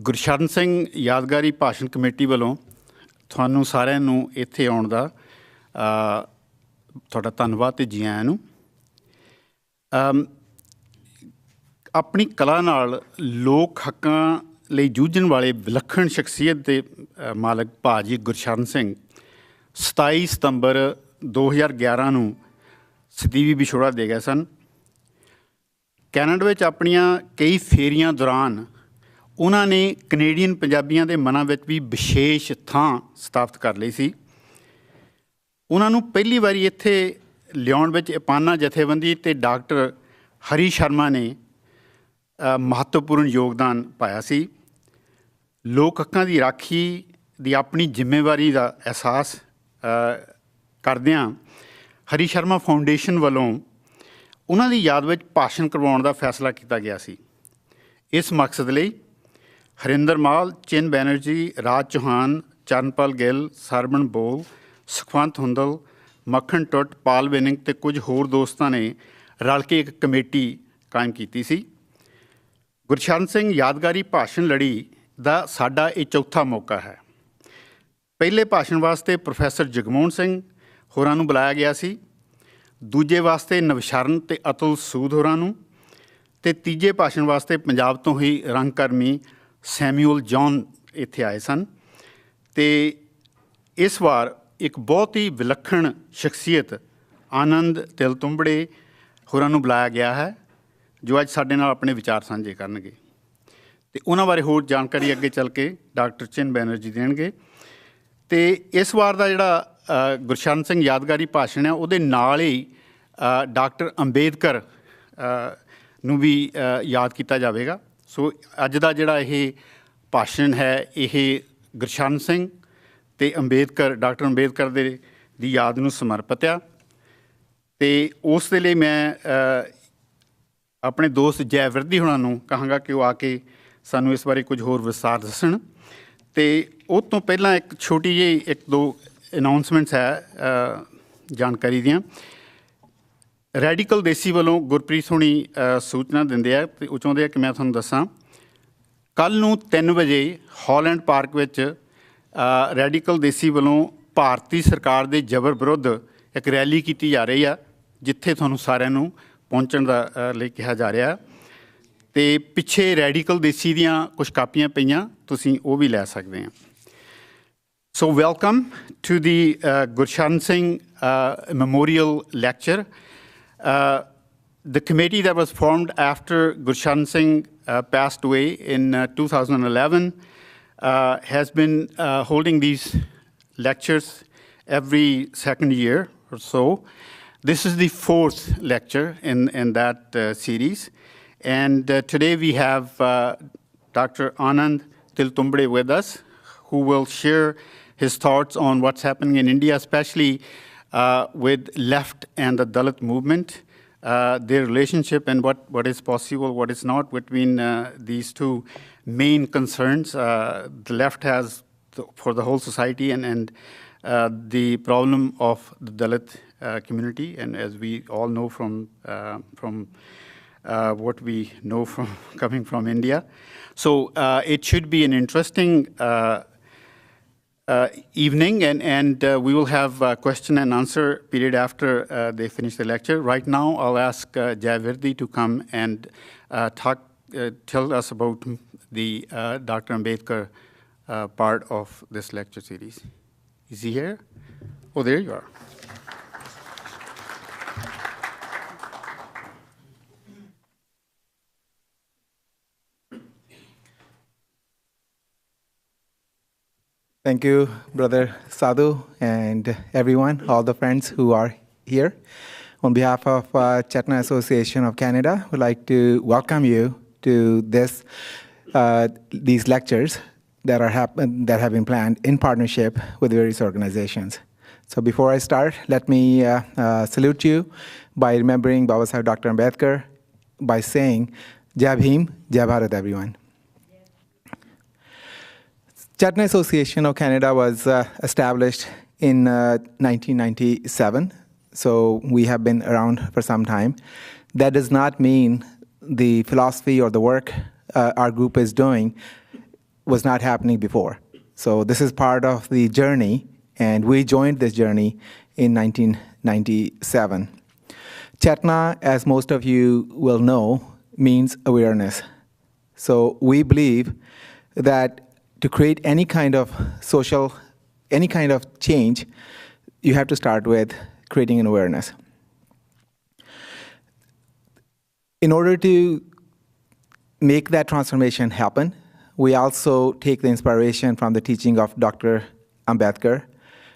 ਗੁਰਸ਼ਰਨ ਸਿੰਘ ਯਾਦਗਾਰੀ ਭਾਸ਼ਣ ਕਮੇਟੀ ਵੱਲੋਂ ਤੁਹਾਨੂੰ ਸਾਰਿਆਂ ਨੂੰ ਇੱਥੇ ਆਉਣ ਦਾ ਤੁਹਾਡਾ ਧੰਨਵਾਦ ਤੇ ਜੀ ਆਇਆਂ ਨੂੰ। ਆਪਣੀ ਕਲਾ ਨਾਲ ਲੋਕ ਹੱਕਾਂ ਲਈ ਜੂਝਣ ਵਾਲੇ ਵਿਲੱਖਣ ਸ਼ਖਸੀਅਤ ਦੇ ਮਾਲਕ ਭਾਜੀ ਗੁਰਸ਼ਰਨ ਸਿੰਘ 27 ਸਤੰਬਰ 2011 ਨੂੰ ਸਦੀਵੀ ਵਿਛੋੜਾ ਦੇ ਗਏ ਸਨ। ਕੈਨੇਡਾ ਵਿੱਚ ਆਪਣੀਆਂ ਕਈ ਫੇਰੀਆਂ ਦੌਰਾਨ ਉਹਨਾਂ ਨੇ ਕੈਨੇਡੀਅਨ ਪੰਜਾਬੀਆਂ ਦੇ ਮਨਾਂ ਵਿੱਚ ਵੀ ਵਿਸ਼ੇਸ਼ ਥਾਂ ਸਥਾਪਿਤ ਕਰ ਲਈ ਸੀ। ਉਹਨਾਂ ਨੂੰ ਪਹਿਲੀ ਵਾਰੀ ਇੱਥੇ ਲਿਆਉਣ ਵਿੱਚ ਇਪਾਨਾ ਜਥੇਬੰਦੀ ਅਤੇ ਡਾਕਟਰ ਹਰੀ ਸ਼ਰਮਾ ਨੇ ਮਹੱਤਵਪੂਰਨ ਯੋਗਦਾਨ ਪਾਇਆ ਸੀ। ਲੋਕ ਹੱਕਾਂ ਦੀ ਰਾਖੀ ਦੀ ਆਪਣੀ ਜ਼ਿੰਮੇਵਾਰੀ ਦਾ ਅਹਿਸਾਸ ਕਰਦਿਆਂ ਹਰੀ ਸ਼ਰਮਾ ਫਾਊਂਡੇਸ਼ਨ ਵੱਲੋਂ ਉਹਨਾਂ ਦੀ ਯਾਦ ਵਿੱਚ ਭਾਸ਼ਣ ਕਰਵਾਉਣ ਦਾ ਫੈਸਲਾ ਕੀਤਾ ਗਿਆ ਸੀ। ਇਸ ਮਕਸਦ ਲਈ ਹਰਿੰਦਰ ਮਾਲ, ਚਿੰਨ ਬੈਨਰਜੀ, ਰਾਜ ਚੌਹਾਨ, ਚਰਨਪਾਲ ਗਿੱਲ, ਸਰਵਣ ਬੋਲ, ਸੁਖਵੰਤ ਹੁੰਦਲ, ਮੱਖਣ ਟੁੱਟ, ਪਾਲ ਵਿਨਿੰਗ ਅਤੇ ਕੁਝ ਹੋਰ ਦੋਸਤਾਂ ਨੇ ਰਲ ਕੇ ਇੱਕ ਕਮੇਟੀ ਕਾਇਮ ਕੀਤੀ ਸੀ। ਗੁਰਸ਼ਰਨ ਸਿੰਘ ਯਾਦਗਾਰੀ ਭਾਸ਼ਣ ਲੜੀ ਦਾ ਸਾਡਾ ਇਹ ਚੌਥਾ ਮੌਕਾ ਹੈ। ਪਹਿਲੇ ਭਾਸ਼ਣ ਵਾਸਤੇ ਪ੍ਰੋਫੈਸਰ ਜਗਮੋਹਨ ਸਿੰਘ ਹੋਰਾਂ ਨੂੰ ਬੁਲਾਇਆ ਗਿਆ ਸੀ, ਦੂਜੇ ਵਾਸਤੇ ਨਵਸ਼ਰਨ ਅਤੇ ਅਤੁਲ ਸੂਦ ਹੋਰਾਂ ਨੂੰ, ਅਤੇ ਤੀਜੇ ਭਾਸ਼ਣ ਵਾਸਤੇ ਪੰਜਾਬ ਤੋਂ ਹੀ ਰੰਗਕਰਮੀ ਸੈਮੂਅਲ ਜੌਨ ਇੱਥੇ ਆਏ ਸਨ। ਅਤੇ ਇਸ ਵਾਰ ਇੱਕ ਬਹੁਤ ਹੀ ਵਿਲੱਖਣ ਸ਼ਖਸੀਅਤ ਆਨੰਦ ਤਿਲਤੁੰਬੜੇ ਹੋਰਾਂ ਨੂੰ ਬੁਲਾਇਆ ਗਿਆ ਹੈ, ਜੋ ਅੱਜ ਸਾਡੇ ਨਾਲ ਆਪਣੇ ਵਿਚਾਰ ਸਾਂਝੇ ਕਰਨਗੇ ਅਤੇ ਉਹਨਾਂ ਬਾਰੇ ਹੋਰ ਜਾਣਕਾਰੀ ਅੱਗੇ ਚੱਲ ਕੇ ਡਾਕਟਰ ਚਿੰਨ ਬੈਨਰਜੀ ਦੇਣਗੇ। ਅਤੇ ਇਸ ਵਾਰ ਦਾ ਜਿਹੜਾ ਗੁਰਸ਼ਰਨ ਸਿੰਘ ਯਾਦਗਾਰੀ ਭਾਸ਼ਣ ਹੈ, ਉਹਦੇ ਨਾਲ ਹੀ ਡਾਕਟਰ ਅੰਬੇਦਕਰ ਨੂੰ ਵੀ ਯਾਦ ਕੀਤਾ ਜਾਵੇਗਾ। ਸੋ ਅੱਜ ਦਾ ਜਿਹੜਾ ਇਹ ਭਾਸ਼ਣ ਹੈ, ਇਹ ਗੁਰਸ਼ਰਨ ਸਿੰਘ ਅਤੇ ਡਾਕਟਰ ਅੰਬੇਦਕਰ ਦੀ ਯਾਦ ਨੂੰ ਸਮਰਪਿਤ ਆ। ਅਤੇ ਉਸ ਦੇ ਲਈ ਮੈਂ ਆਪਣੇ ਦੋਸਤ ਜੈ ਵਿਰਦੀ ਹੋਣਾ ਨੂੰ ਕਹਾਂਗਾ ਕਿ ਉਹ ਆ ਕੇ ਸਾਨੂੰ ਇਸ ਬਾਰੇ ਕੁਝ ਹੋਰ ਵਿਸਥਾਰ ਦੱਸਣ। ਅਤੇ ਉਹ ਤੋਂ ਪਹਿਲਾਂ ਇੱਕ ਛੋਟੀ ਜਿਹੀ ਇੱਕ ਦੋ ਅਨਾਊਂਸਮੈਂਟਸ ਹੈ ਜਾਣਕਾਰੀ ਦੀਆਂ। ਰੈਡੀਕਲ ਦੇਸੀ ਵੱਲੋਂ ਗੁਰਪ੍ਰੀਤ ਹੋਣੀ ਸੂਚਨਾ ਦਿੰਦੇ ਆ ਅਤੇ ਉਹ ਚਾਹੁੰਦੇ ਆ ਕਿ ਮੈਂ ਤੁਹਾਨੂੰ ਦੱਸਾਂ, ਕੱਲ੍ਹ ਨੂੰ 3 ਵਜੇ ਹਾਲੈਂਡ ਪਾਰਕ ਵਿੱਚ ਰੈਡੀਕਲ ਦੇਸੀ ਵੱਲੋਂ ਭਾਰਤੀ ਸਰਕਾਰ ਦੇ ਜ਼ਬਰ ਵਿਰੁੱਧ ਇੱਕ ਰੈਲੀ ਕੀਤੀ ਜਾ ਰਹੀ ਆ, ਜਿੱਥੇ ਤੁਹਾਨੂੰ ਸਾਰਿਆਂ ਨੂੰ ਪਹੁੰਚਣ ਦਾ ਲਈ ਕਿਹਾ ਜਾ ਰਿਹਾ। ਅਤੇ ਪਿੱਛੇ ਰੈਡੀਕਲ ਦੇਸੀ ਦੀਆਂ ਕੁਝ ਕਾਪੀਆਂ ਪਈਆਂ, ਤੁਸੀਂ ਉਹ ਵੀ ਲੈ ਸਕਦੇ ਆ। ਸੋ welcome to the Gursharan Singh memorial lecture. The committee that was formed after Gurshan Singh passed away in 2011 has been holding these lectures every second year or so. This is the 4th lecture in that series. And today we have Dr. Anand Tiltumbre with us, who will share his thoughts on what's happening in India, especially with left and the Dalit movement, their relationship and what is possible, what is not between these two main concerns the left has for the whole society and the problem of the Dalit community. And as we all know from what we know from coming from India. So it should be an interesting evening, and we will have a question and answer period after they finish the lecture. Right now, I'll ask Jai Virdi to come and tell us about the Dr. Ambedkar part of this lecture series. Is he here? Oh, there you are. Thank you, Brother Sadhu, and everyone, all the friends who are here. On behalf of Chetna Association of Canada, we'd like to welcome you to these lectures that have been planned in partnership with various organizations. So before I start, let me salute you by remembering Baba Saheb Dr. Ambedkar by saying, Jai Bhim, Jai Bharat, everyone. Chetna Association of Canada was established in 1997, so we have been around for some time. That does not mean the philosophy or the work our group is doing was not happening before. So this is part of the journey, and we joined this journey in 1997. Chetna, as most of you will know, means awareness. So we believe that to create any kind of change, you have to start with creating an awareness. In order to make that transformation happen, we also take the inspiration from the teaching of Dr. Ambedkar,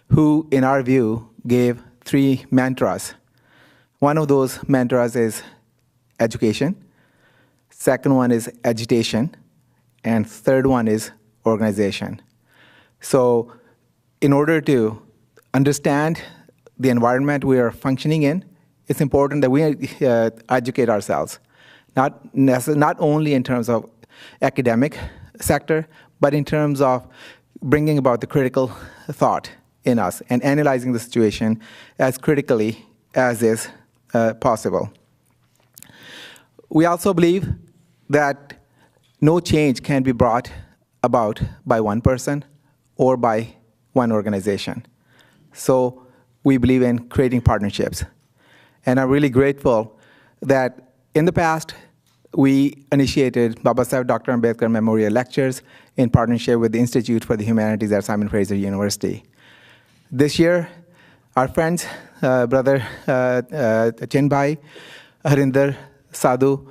who, in our view, gave 3 mantras. One of those mantras is education, second one is agitation, and third one is organization. So in order to understand the environment we are functioning in, it's important that we educate ourselves, not only in terms of academic sector, but in terms of bringing about the critical thought in us and analyzing the situation as critically as is possible. We also believe that no change can be brought about by one person or by one organization. So we believe in creating partnerships. And I'm really grateful that in the past, we initiated Babasaheb Dr. Ambedkar Memorial Lectures in partnership with the Institute for the Humanities at Simon Fraser University. This year, our friends, Brother Chinbhai, Harinder, Sadhu,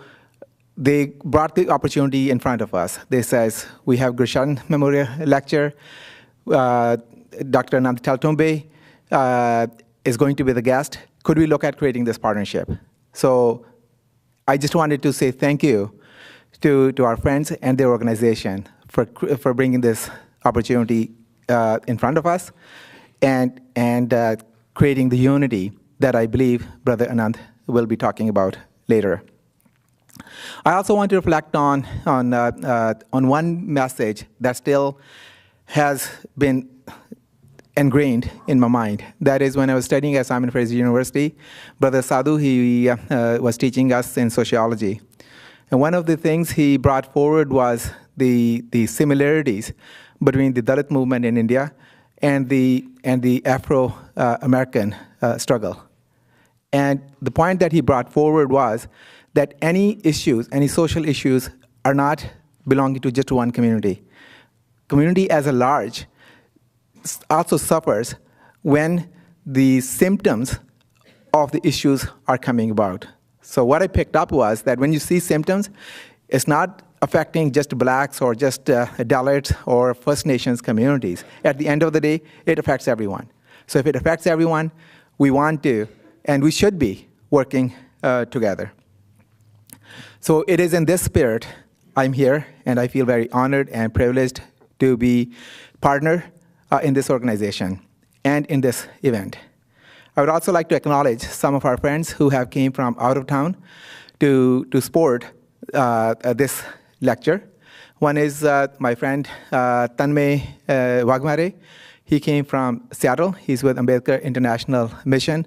they brought the opportunity in front of us. They says, we have Gurshan Memorial Lecture, Dr. Anand Taltumbe is going to be the guest. Could we look at creating this partnership? So I just wanted to say thank you to our friends and their organization for bringing this opportunity in front of us and creating the unity that I believe Brother Anand will be talking about later. I also want to reflect on one message that still has been ingrained in my mind. That is, when I was studying at Simon Fraser University, Brother Sadhu, he was teaching us in sociology. And one of the things he brought forward was the similarities between the Dalit movement in India and the Afro-American struggle. And the point that he brought forward was that any social issues are not belonging to just one community. Community as a large also suffers when the symptoms of the issues are coming about. So what I picked up was that when you see symptoms, it's not affecting just blacks or just Dalits or First Nations communities. At the end of the day, it affects everyone. So if it affects everyone, we want to, and we should be, working together. So it is in this spirit I'm here, and I feel very honored and privileged to be partner in this organization and in this event. I would also like to acknowledge some of our friends who have came from out of town to support this lecture. One is my friend Tanmay Wagmare. He came from Seattle. He's with Ambedkar International Mission,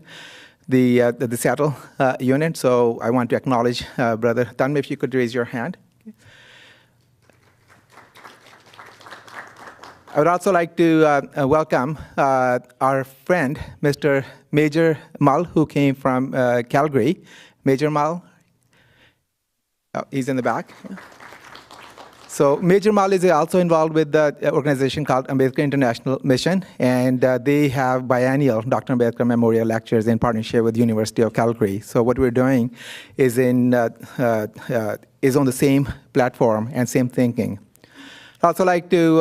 the Seattle unit. So I want to acknowledge Brother Tanmay, if you could raise your hand. I would also like to welcome our friend, Mr. Major Mal, who came from Calgary. Major Mal, he's in the back. So Major Mal is also involved with the organization called Ambedkar International Mission, and they have biennial Dr. Ambedkar Memorial Lectures in partnership with University of Calgary. So what we're doing is on the same platform and same thinking. I'd also like to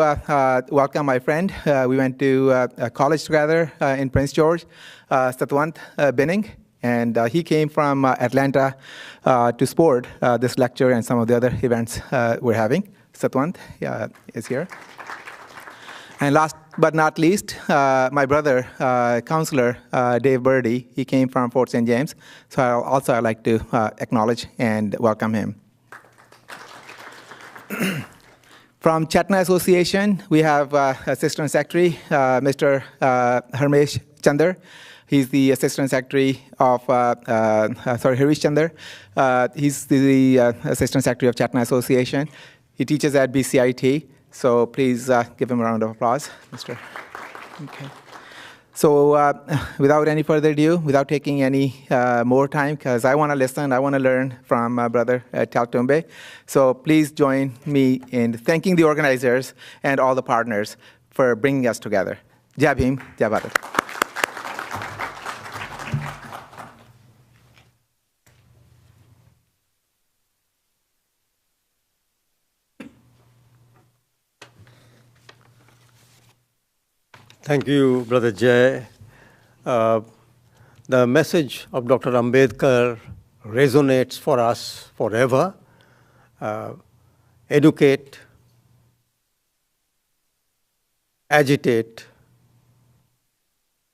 welcome my friend. We went to college together in Prince George, Satwant Binning, and he came from Atlanta to support this lecture and some of the other events we're having. Satwant is here. And last but not least, my brother, Counselor Dave Birdie, he came from Fort St. James. So I'd like to acknowledge and welcome him. From Chetna Association, we have Assistant Secretary, Mr. Harmesh Chander. He's the Assistant Secretary of, Harish Chander. He's the Assistant Secretary of Chetna Association. He teaches at BCIT. So please give him a round of applause, Mr. Okay. So without any further ado, without taking any more time, because I want to listen, I want to learn from Brother Taltumbe. So please join me in thanking the organizers and all the partners for bringing us together. Jai Bhim, Jai Bharat. Thank you, Brother Jay. The message of Dr. Ambedkar resonates for us forever. Educate, agitate,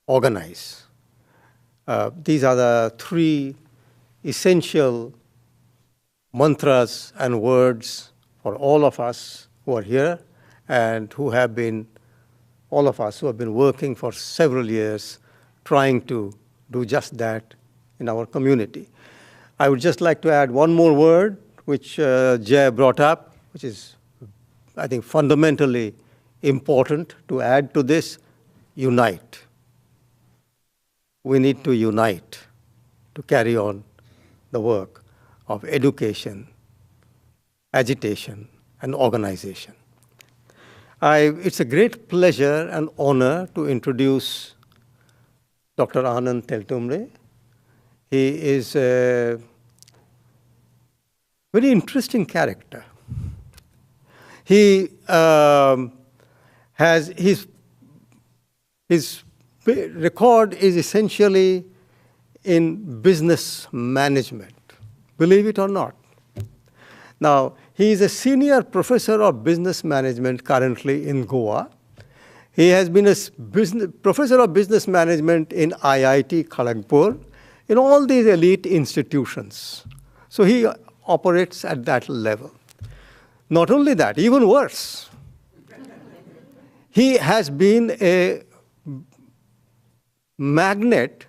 organize. These are the three essential mantras and words for all of us who are here and who have been, all of us who have been working for several years trying to do just that in our community. I would just like to add one more word which Jay brought up, which is, I think, fundamentally important to add to this: unite. We need to unite to carry on the work of education, agitation, and organization. It's a great pleasure and honor to introduce Dr. Anand Teltumre. He is a very interesting character. He has his record is essentially in business management, believe it or not. Now, he is a senior professor of business management currently in Goa. He has been a professor of business management in IIT Kharagpur, in all these elite institutions. So he operates at that level. Not only that, even worse, he has been a magnate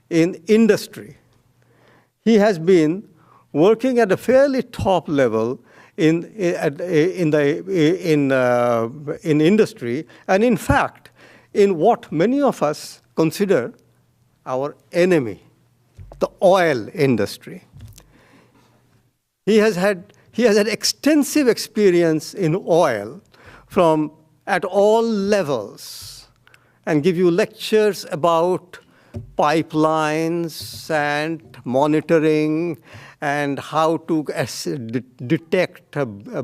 in industry. He has been working at a fairly top level in industry, and in fact, in what many of us consider our enemy, the oil industry. He has had extensive experience in oil from at all levels, and give you lectures about pipelines and monitoring and how to detect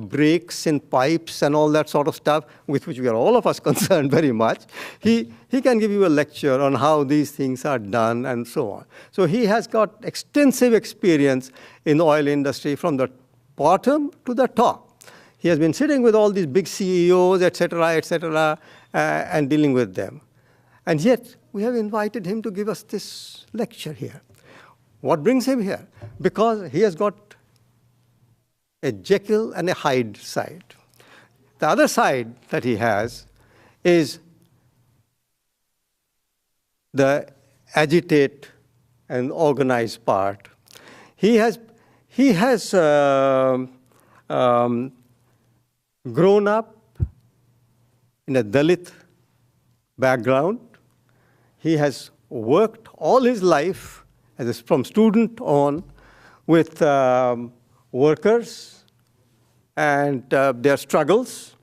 breaks in pipes and all that sort of stuff, with which we are all of us concerned very much. He can give you a lecture on how these things are done and so on. So he has got extensive experience in the oil industry from the bottom to the top. He has been sitting with all these big CEOs, et cetera, and dealing with them. And yet, we have invited him to give us this lecture here. What brings him here? Because he has got a Jekyll and a Hyde side. The other side that he has is the agitate and organize part. He has grown up in a Dalit background. He has worked all his life, from student on, with workers and their struggles.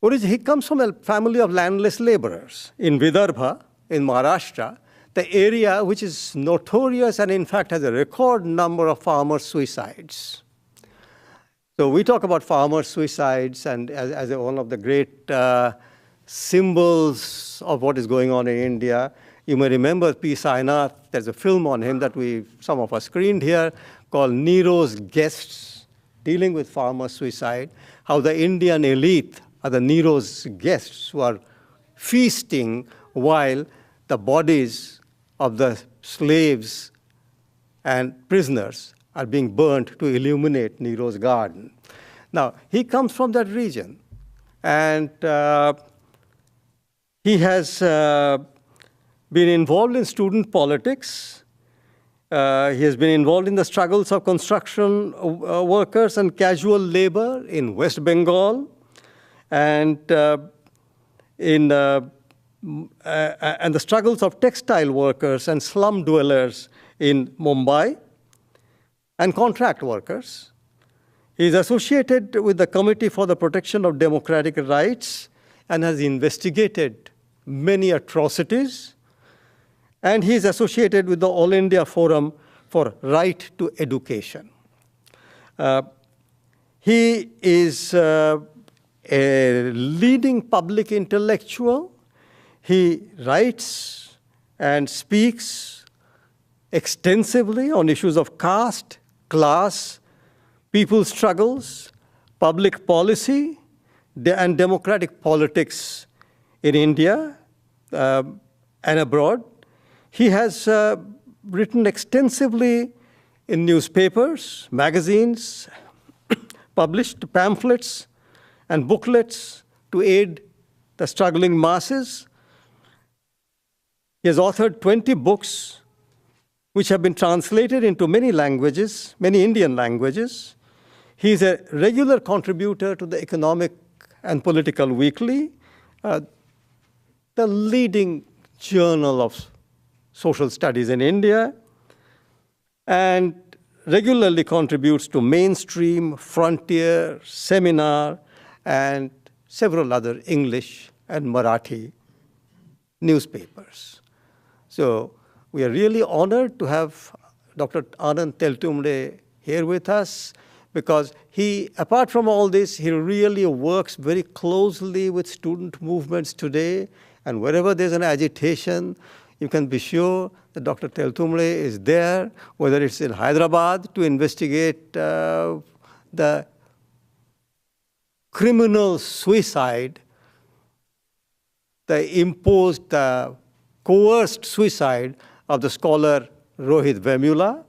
He comes from a family of landless laborers in Vidarbha, in Maharashtra, the area which is notorious and in fact has a record number of farmer suicides. So we talk about farmer suicides and as one of the great symbols of what is going on in India. You may remember P. Sainath. There's a film on him that some of us screened here called Nero's Guests, dealing with farmer suicide, how the Indian elite are the Nero's guests who are feasting while the bodies of the slaves and prisoners are being burnt to illuminate Nero's garden. Now, he comes from that region, and he has been involved in student politics. He has been involved in the struggles of construction workers and casual labor in West Bengal, and and the struggles of textile workers and slum dwellers in Mumbai, and contract workers. He is associated with the Committee for the Protection of Democratic Rights and has investigated many atrocities. And he is associated with the All India Forum for Right to Education. He is a leading public intellectual. He writes and speaks extensively on issues of caste, class, people's struggles, public policy, and democratic politics in India and abroad. He has written extensively in newspapers, magazines, published pamphlets and booklets to aid the struggling masses. He has authored 20 books which have been translated into many languages, many Indian languages. He is a regular contributor to the Economic and Political Weekly, the leading journal of social studies in India, and regularly contributes to Mainstream, Frontier, Seminar, and several other English and Marathi newspapers. So we are really honored to have Dr. Anand Teltumbde here with us, because he, apart from all this, he really works very closely with student movements today. And wherever there's an agitation, you can be sure that Dr. Teltumbde is there, whether it's in Hyderabad to investigate the criminal suicide, the imposed, coerced suicide of the scholar Rohit Vemula.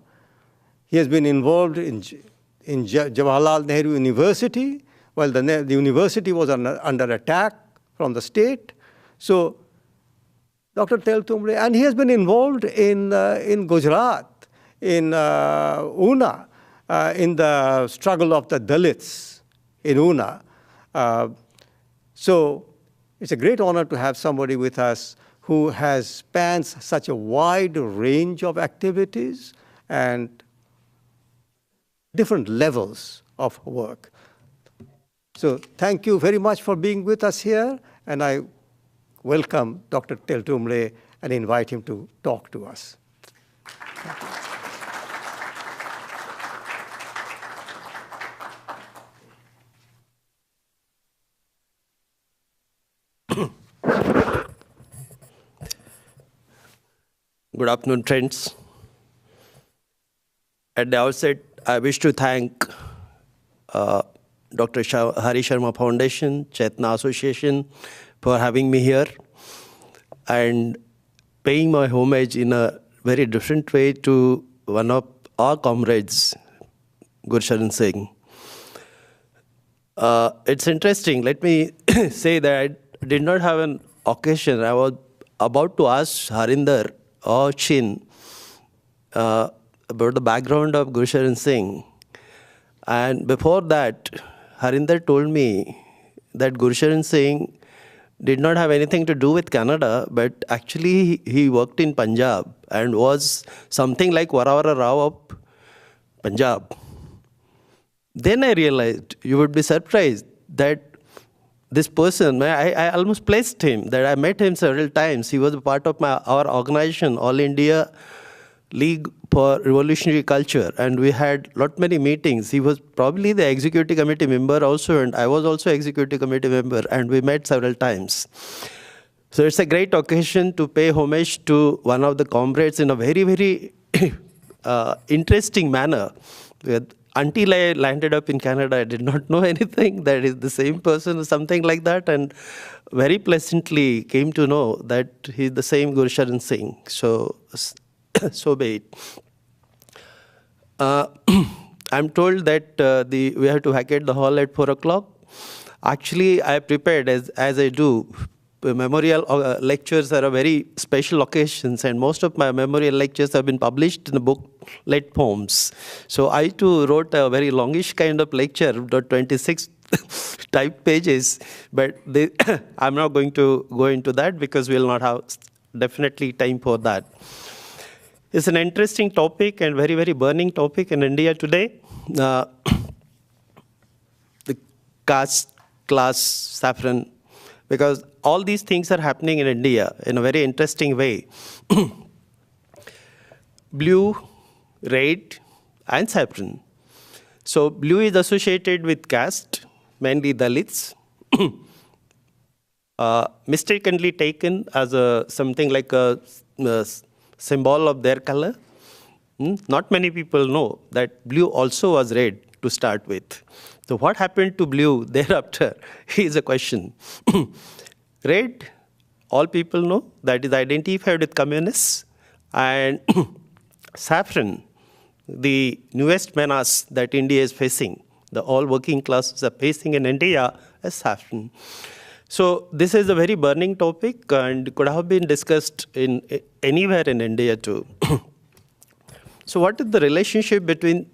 He has been involved in Jawaharlal Nehru University, while the university was under attack from the state. So Dr. Teltumbde, and he has been involved in Gujarat, in Una, in the struggle of the Dalits in Una. So it's a great honor to have somebody with us who spans such a wide range of activities and different levels of work. So thank you very much for being with us here, and I welcome Dr. Teltumbde and invite him to talk to us. Good afternoon, friends. At the outset, I wish to thank Dr. Hari Sharma Foundation, Chetna Association for having me here and paying my homage in a very different way to one of our comrades, Gursharan Singh. It's interesting. Let me say that I did not have an occasion. I was about to ask Harinder or Chin about the background of Gursharan Singh. And before that, Harinder told me that Gursharan Singh did not have anything to do with Canada, but actually he worked in Punjab and was something like Varavara Rao of Punjab. Then I realized, you would be surprised, that this person, I almost placed him, that I met him several times. He was a part of our organization, All India League for Revolutionary Culture, and we had many meetings. He was probably the executive committee member also, and I was also executive committee member, and we met several times. So it's a great occasion to pay homage to one of the comrades in a very, very interesting manner. Until I landed up in Canada, I did not know anything that is the same person or something like that, and very pleasantly came to know that he's the same Gursharan Singh. So, so be it. I'm told that we have to vacate the hall at 4 o'clock. Actually, I prepared, as I do, memorial lectures are a very special occasions, and most of my memorial lectures have been published in the booklet forms. So I too wrote a very longish kind of lecture, 26 type pages, but I'm not going to go into that because we'll not have definitely time for that. It's an interesting topic and very, very burning topic in India today. The caste, class, saffron, because all these things are happening in India in a very interesting way. Blue, red, and saffron. So blue is associated with caste, mainly Dalits, mistakenly taken as something like a symbol of their color. Not many people know that blue also was red to start with. So what happened to blue thereafter is a question. Red, all people know, that is identified with communists. And saffron, the newest menace that India is facing, the all working classes are facing in India, as saffron. So this is a very burning topic and could have been discussed in anywhere in India too. So what is the relationship between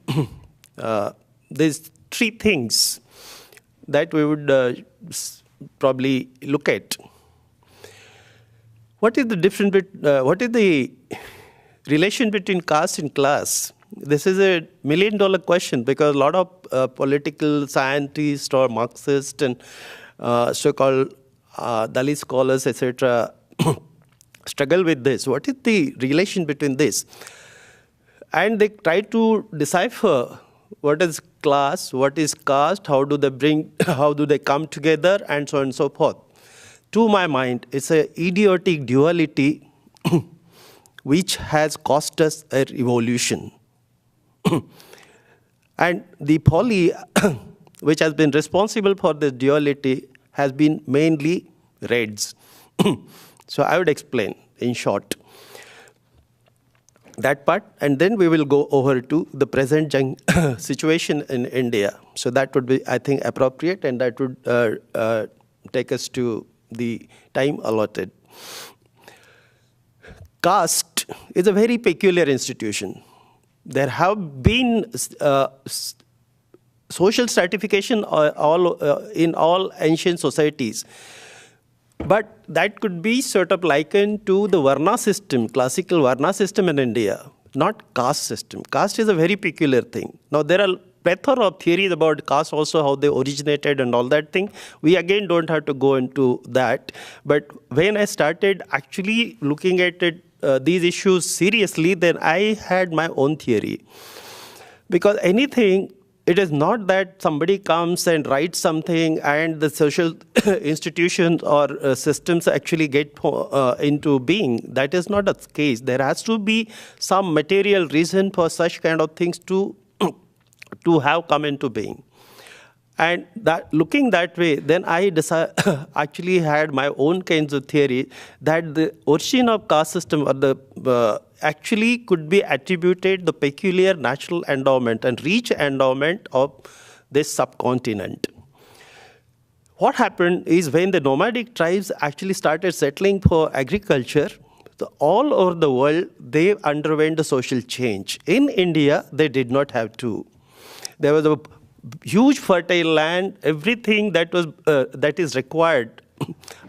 these three things that we would probably look at? What is the difference? What is the relation between caste and class? This is a $1 million question because a lot of political scientists or Marxists and so-called Dalit scholars, etc., struggle with this. What is the relation between this? And they try to decipher what is class, what is caste, how do they come together, and so on and so forth. To my mind, it's an idiotic duality which has cost us a revolution. And the folly which has been responsible for this duality has been mainly reds. So I would explain in short that part, and then we will go over to the present situation in India. So that would be, I think, appropriate, and that would take us to the time allotted. Caste is a very peculiar institution. There have been social stratification in all ancient societies. But that could be sort of likened to the Varna system, classical Varna system in India, not caste system. Caste is a very peculiar thing. Now, there are plethora of theories about caste also, how they originated and all that thing. We again don't have to go into that. But when I started actually looking at it, these issues seriously, then I had my own theory. Because anything, it is not that somebody comes and writes something and the social institutions or systems actually get into being. That is not the case. There has to be some material reason for such kind of things to have come into being. And that, looking that way, then I actually had my own kinds of theory that the origin of caste system or the actually could be attributed the peculiar natural endowment and rich endowment of this subcontinent. What happened is when the nomadic tribes actually started settling for agriculture, all over the world, they underwent a social change. In India, they did not have to. There was a huge fertile land, everything that is required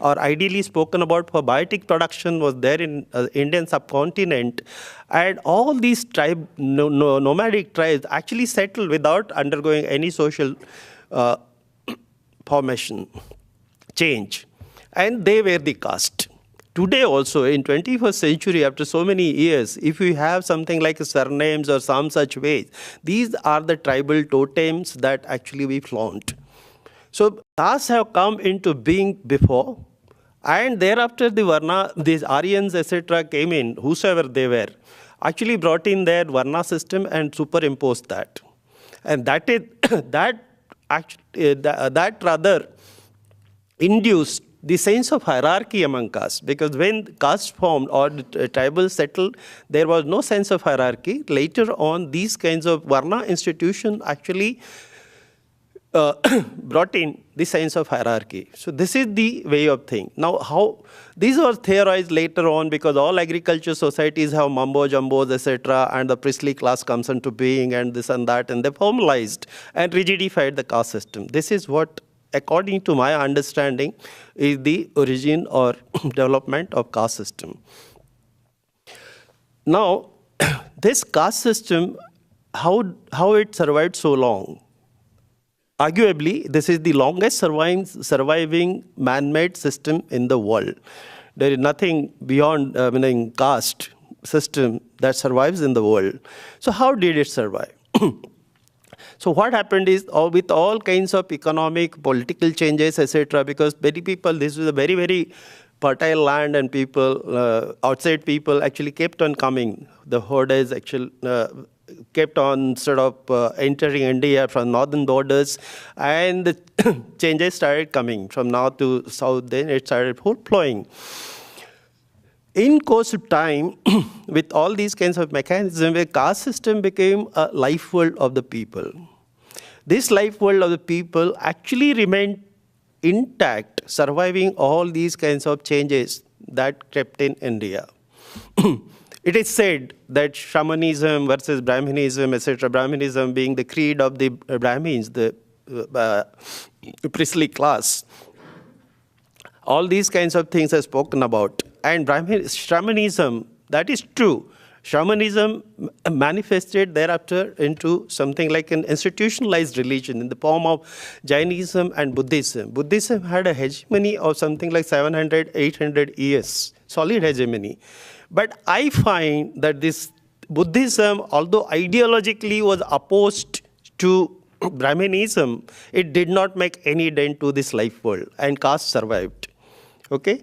or ideally spoken about for biotic production was there in Indian subcontinent, and all these nomadic tribes actually settled without undergoing any social formation, change, and they were the caste. Today also, in 21st century, after so many years, if we have something like surnames or some such ways, these are the tribal totems that actually we flaunt. So castes have come into being before, and thereafter the Varna, these Aryans, etc. came in, whosoever they were, actually brought in their Varna system and superimposed that. And that rather induced the sense of hierarchy among castes, because when castes formed or the tribal settled, there was no sense of hierarchy. Later on, these kinds of Varna institutions actually brought in the science of hierarchy. So this is the way of thinking. Now, how these were theorized later on because all agriculture societies have mumbo jumbos, etc., and the priestly class comes into being, and this and that, and they formalized and rigidified the caste system. This is what, according to my understanding, is the origin or development of caste system. Now, this caste system, how it survived so long? Arguably, this is the longest surviving man-made system in the world. There is nothing beyond caste system that survives in the world. So how did it survive? So what happened is, with all kinds of economic, political changes, etc., because many people, this was a very, very fertile land, and people, outside people actually kept on coming. The hordes actually kept on sort of entering India from northern borders, and the changes started coming from north to south. Then it started flowing. In course of time, with all these kinds of mechanisms, the caste system became a life world of the people. This life world of the people actually remained intact, surviving all these kinds of changes that crept in India. It is said that shamanism versus Brahminism, etc., Brahminism being the creed of the Brahmins, the priestly class, all these kinds of things are spoken about. And shamanism, that is true. Shamanism manifested thereafter into something like an institutionalized religion in the form of Jainism and Buddhism. Buddhism had a hegemony of something like 700, 800 years, solid hegemony. But I find that this Buddhism, although ideologically was opposed to Brahminism, it did not make any dent to this life world, and caste survived. Okay?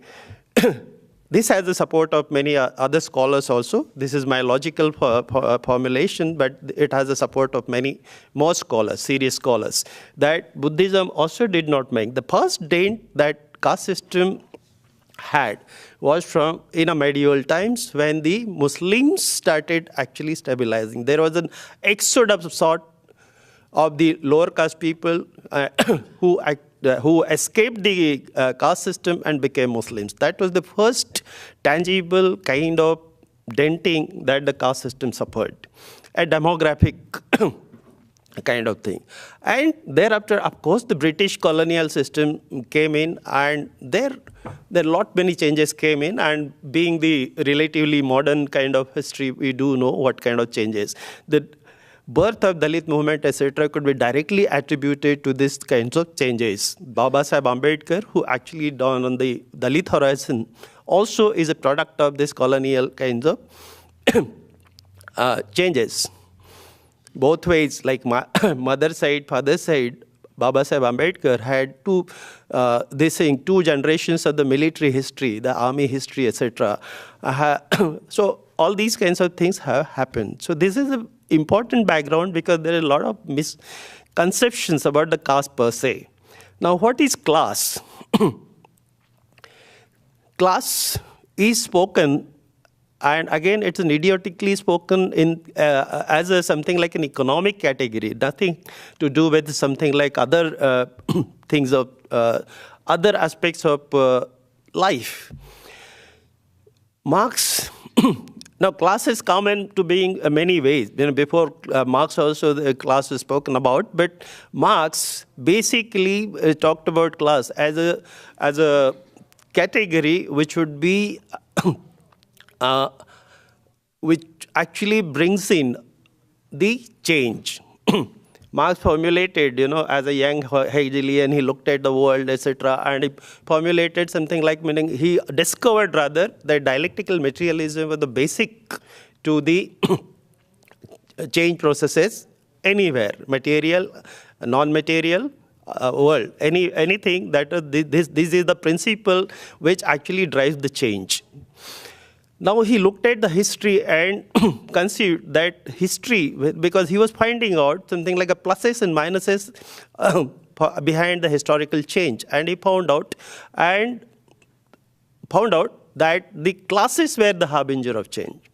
This has the support of many other scholars also. This is my logical formulation, but it has the support of many more scholars, serious scholars, that Buddhism also did not make. The first dent that caste system had was from in a medieval times when the Muslims started actually stabilizing. There was an exodus of sort of the lower caste people who escaped the caste system and became Muslims. That was the first tangible kind of denting that the caste system suffered, a demographic kind of thing. And thereafter, of course, the British colonial system came in, and there lot many changes came in, and being the relatively modern kind of history, we do know what kind of changes. The birth of Dalit movement, etc., could be directly attributed to these kinds of changes. Baba Saheb Ambedkar, who actually dawned on the Dalit horizon, also is a product of this colonial kinds of changes. Both ways, like mother side, father side, Baba Saheb Ambedkar had two generations of the military history, the army history, etc. So all these kinds of things have happened. So this is an important background because there are a lot of misconceptions about the caste per se. Now, what is class? Class is spoken, and again, it's an idiotically spoken in as something like an economic category, nothing to do with something like other things of other aspects of life. Marx. Now, class has come into being many ways. Before Marx also the class was spoken about, but Marx basically talked about class as a category which would be which actually brings in the change. Marx formulated, as a young Hegelian, he looked at the world, etc., and he formulated something like, meaning he discovered rather that dialectical materialism was the basic to the change processes anywhere, material, non-material world, anything that this is the principle which actually drives the change. Now he looked at the history and conceived that history, because he was finding out something like a pluses and minuses behind the historical change, and he found out that the classes were the harbinger of change.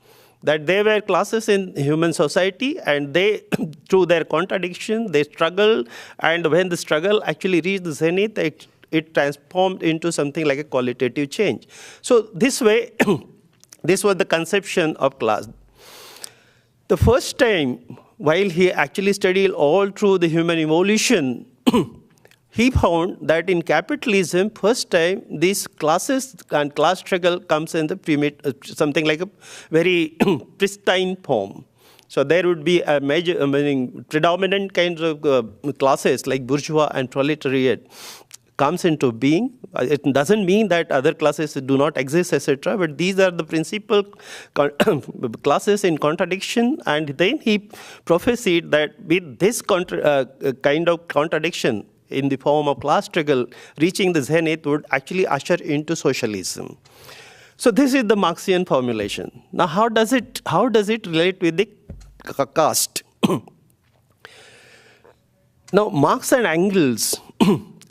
that there were classes in human society, and they, through their contradiction, they struggled, and when the struggle actually reached the zenith, it transformed into something like a qualitative change. So this way, this was the conception of class. The first time, while he actually studied all through the human evolution, he found that in capitalism, first time, these classes and class struggle comes in the something like a very pristine form. So there would be a major, predominant kinds of classes like bourgeois and proletariat comes into being. It doesn't mean that other classes do not exist, etc., but these are the principal classes in contradiction, and then he prophesied that with this kind of contradiction in the form of class struggle, reaching the zenith would actually usher into socialism. So this is the Marxian formulation. Now how does it relate with the caste? Now Marx and Engels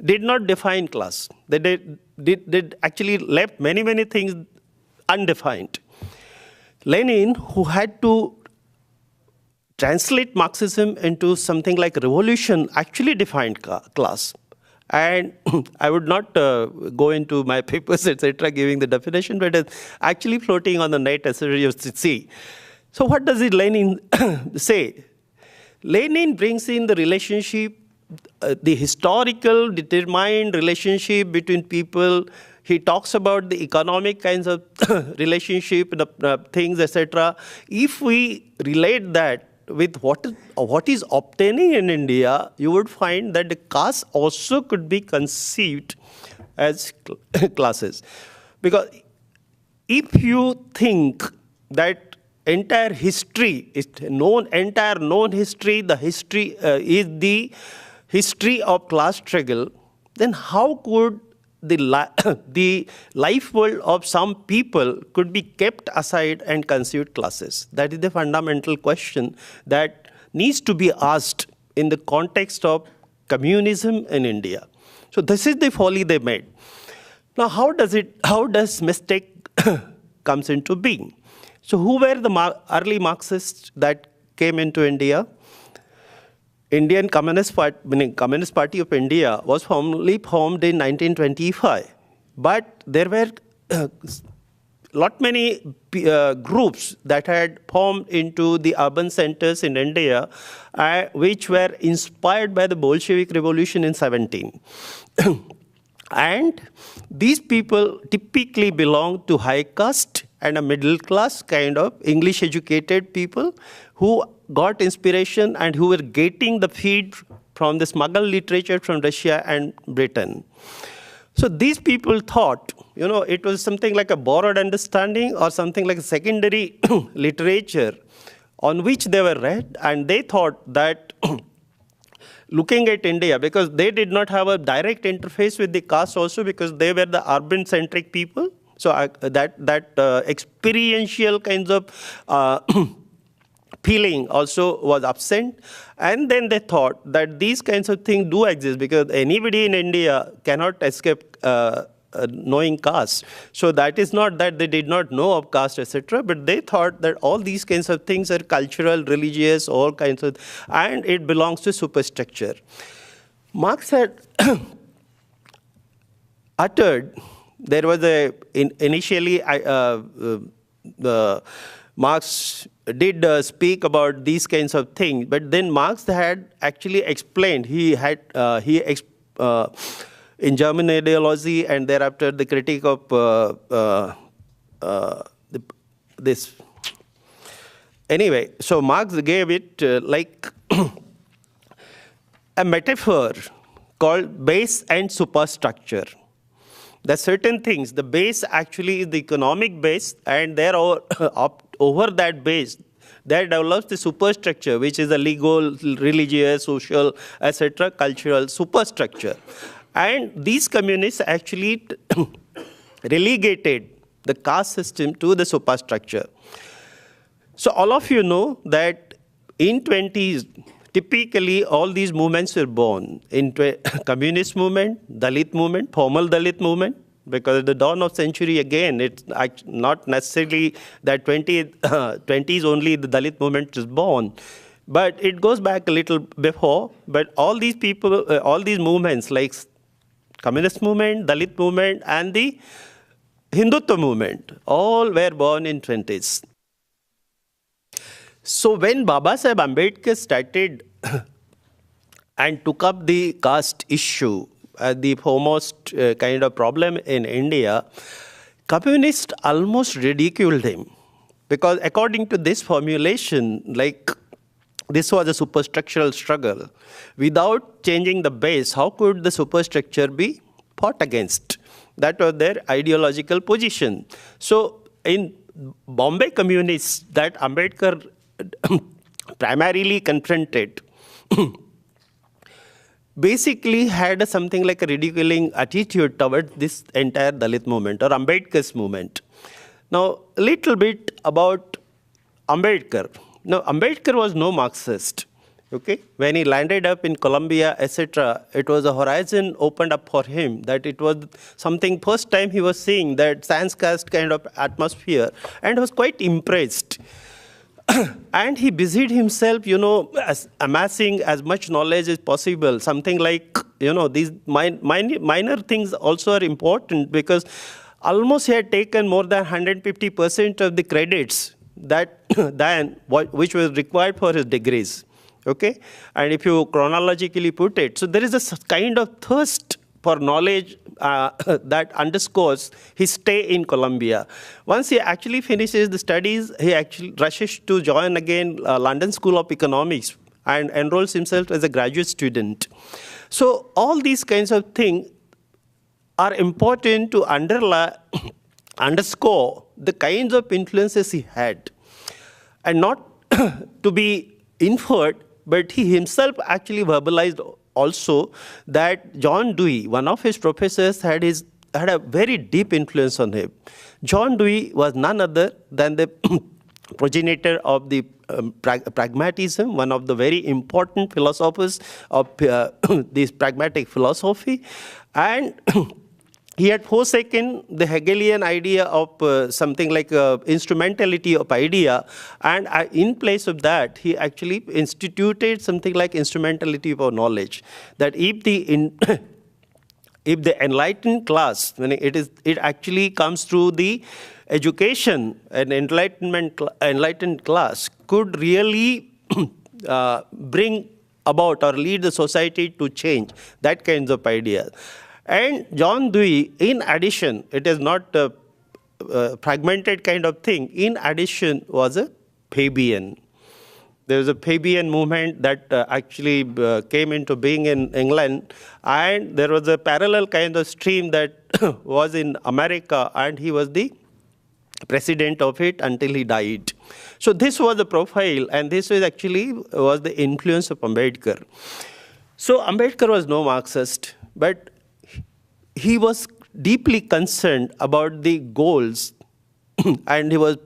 did not define class. They did actually left many things undefined. Lenin, who had to translate Marxism into something like revolution, actually defined class. And I would not go into my papers, etc., giving the definition, but it's actually floating on the net as you see. So what does Lenin say? Lenin brings in the relationship, the historical determined relationship between people. He talks about the economic kinds of relationship, the things, etc. If we relate that with what is obtaining in India, you would find that the caste also could be conceived as classes. Because if you think that entire history is entire known history, the history is the history of class struggle, then how could the life world of some people could be kept aside and considered classes? That is the fundamental question that needs to be asked in the context of communism in India. So this is the folly they made. Now how does mistake comes into being? So who were the early Marxists that came into India? Indian Communist Party of India was formally formed in 1925. But there were many groups that had formed into the urban centers in India, which were inspired by the Bolshevik Revolution in 17. And these people typically belonged to high caste and a middle class kind of English educated people who got inspiration and who were getting the feed from the smuggled literature from Russia and Britain. So these people thought, it was something like a borrowed understanding or something like a secondary literature on which they were read, and they thought that looking at India, because they did not have a direct interface with the caste also because they were the urban-centric people. So that experiential kinds of feeling also was absent. And then they thought that these kinds of things do exist because anybody in India cannot escape knowing caste. So that is not that they did not know of caste, etc., but they thought that all these kinds of things are cultural, religious, all kinds of, and it belongs to superstructure. Marx had uttered, there was initially Marx did speak about these kinds of things, but then Marx had actually explained, in German ideology and thereafter the critique of this. Anyway, so Marx gave it like a metaphor called base and superstructure. There are certain things, the base actually is the economic base, and there over that base, there develops the superstructure, which is a legal, religious, social, etc., cultural superstructure. And these communists actually relegated the caste system to the superstructure. So all of you know that in 20s, typically all these movements were born in communist movement, Dalit movement, formal Dalit movement, because at the dawn of century, again, it's not necessarily that 20s only the Dalit movement is born, but it goes back a little before. But all these people, all these movements like communist movement, Dalit movement, and the Hindutva movement, all were born in 20s. So when Baba Saheb Ambedkar started and took up the caste issue as the foremost kind of problem in India, communists almost ridiculed him. Because according to this formulation, like this was a superstructural struggle. Without changing the base, how could the superstructure be fought against? That was their ideological position. So in Bombay communists that Ambedkar primarily confronted, basically had something like a ridiculing attitude towards this entire Dalit movement or Ambedkar's movement. Now, a little bit about Ambedkar. Now, Ambedkar was no Marxist. Okay, when he landed up in Colombia, etc., it was a horizon opened up for him, that it was something first time he was seeing that sans caste kind of atmosphere, and was quite impressed. And he busied himself, as amassing as much knowledge as possible. Something like, these minor things also are important, because almost he had taken more than 150% of the credits which was required for his degrees. Okay, and if you chronologically put it, so there is a kind of thirst for knowledge that underscores his stay in Colombia. Once he actually finishes the studies, he actually rushes to join again London School of Economics and enrolls himself as a graduate student. So all these kinds of things are important to underscore the kinds of influences he had, and not to be inferred, but he himself actually verbalized also that John Dewey, one of his professors, had a very deep influence on him. John Dewey was none other than the progenitor of the pragmatism, one of the very important philosophers of this pragmatic philosophy. And he had forsaken the Hegelian idea of something like instrumentality of idea, and in place of that, he actually instituted something like instrumentality of knowledge. That if the enlightened class, it actually comes through the education, an enlightened class could really bring about or lead the society to change, that kinds of ideas. And John Dewey, in addition, it is not a fragmented kind of thing, in addition was a Fabian. There was a Fabian movement that actually came into being in England, and there was a parallel kind of stream that was in America, and he was the president of it until he died. So this was the profile, and this was the influence of Ambedkar. So Ambedkar was no Marxist, but he was deeply concerned about the goals, and he was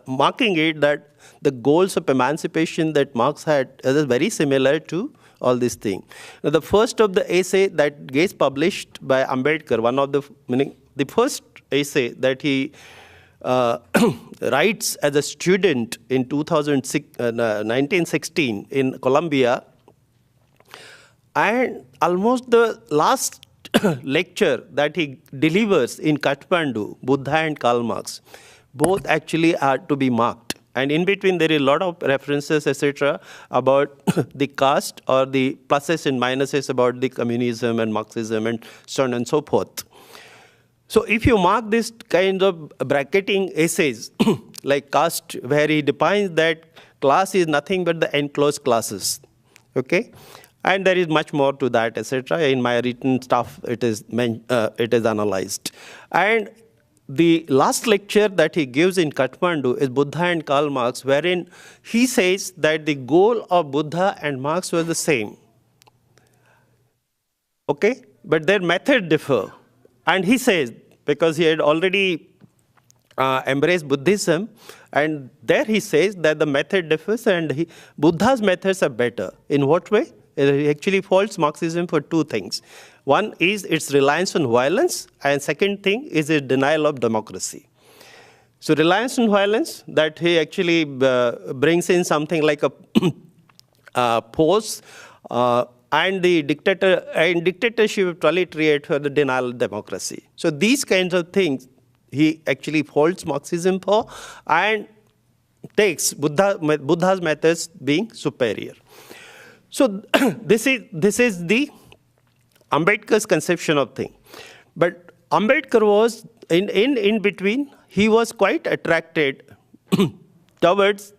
marking it that the goals of emancipation that Marx had is very similar to all these things. Now, the first of the essay that gets published by Ambedkar, the first essay that he writes as a student in 1916 in Colombia, and almost the last lecture that he delivers in Kathmandu, Buddha and Karl Marx, both actually are to be marked. And in between, there is a lot of references, etc., about the caste or the pluses and minuses about the communism and Marxism and so on and so forth. So if you mark this kind of bracketing essays, like caste, where he defines that class is nothing but the enclosed classes, okay? And there is much more to that, etc. In my written stuff, it is analyzed. And the last lecture that he gives in Kathmandu is Buddha and Karl Marx, wherein he says that the goal of Buddha and Marx was the same. Okay? But their method differ. And he says, because he had already embraced Buddhism, and there he says that the method differs, and Buddha's methods are better. In what way? He actually faults Marxism for two things. One is its reliance on violence, and second thing is its denial of democracy. So reliance on violence, that he actually brings in something like a pose, and the dictatorship proletariat for the denial of democracy. So these kinds of things he actually faults Marxism for, and takes Buddha's methods being superior. So this is the Ambedkar's conception of thing. But Ambedkar was in between. He was quite attracted towards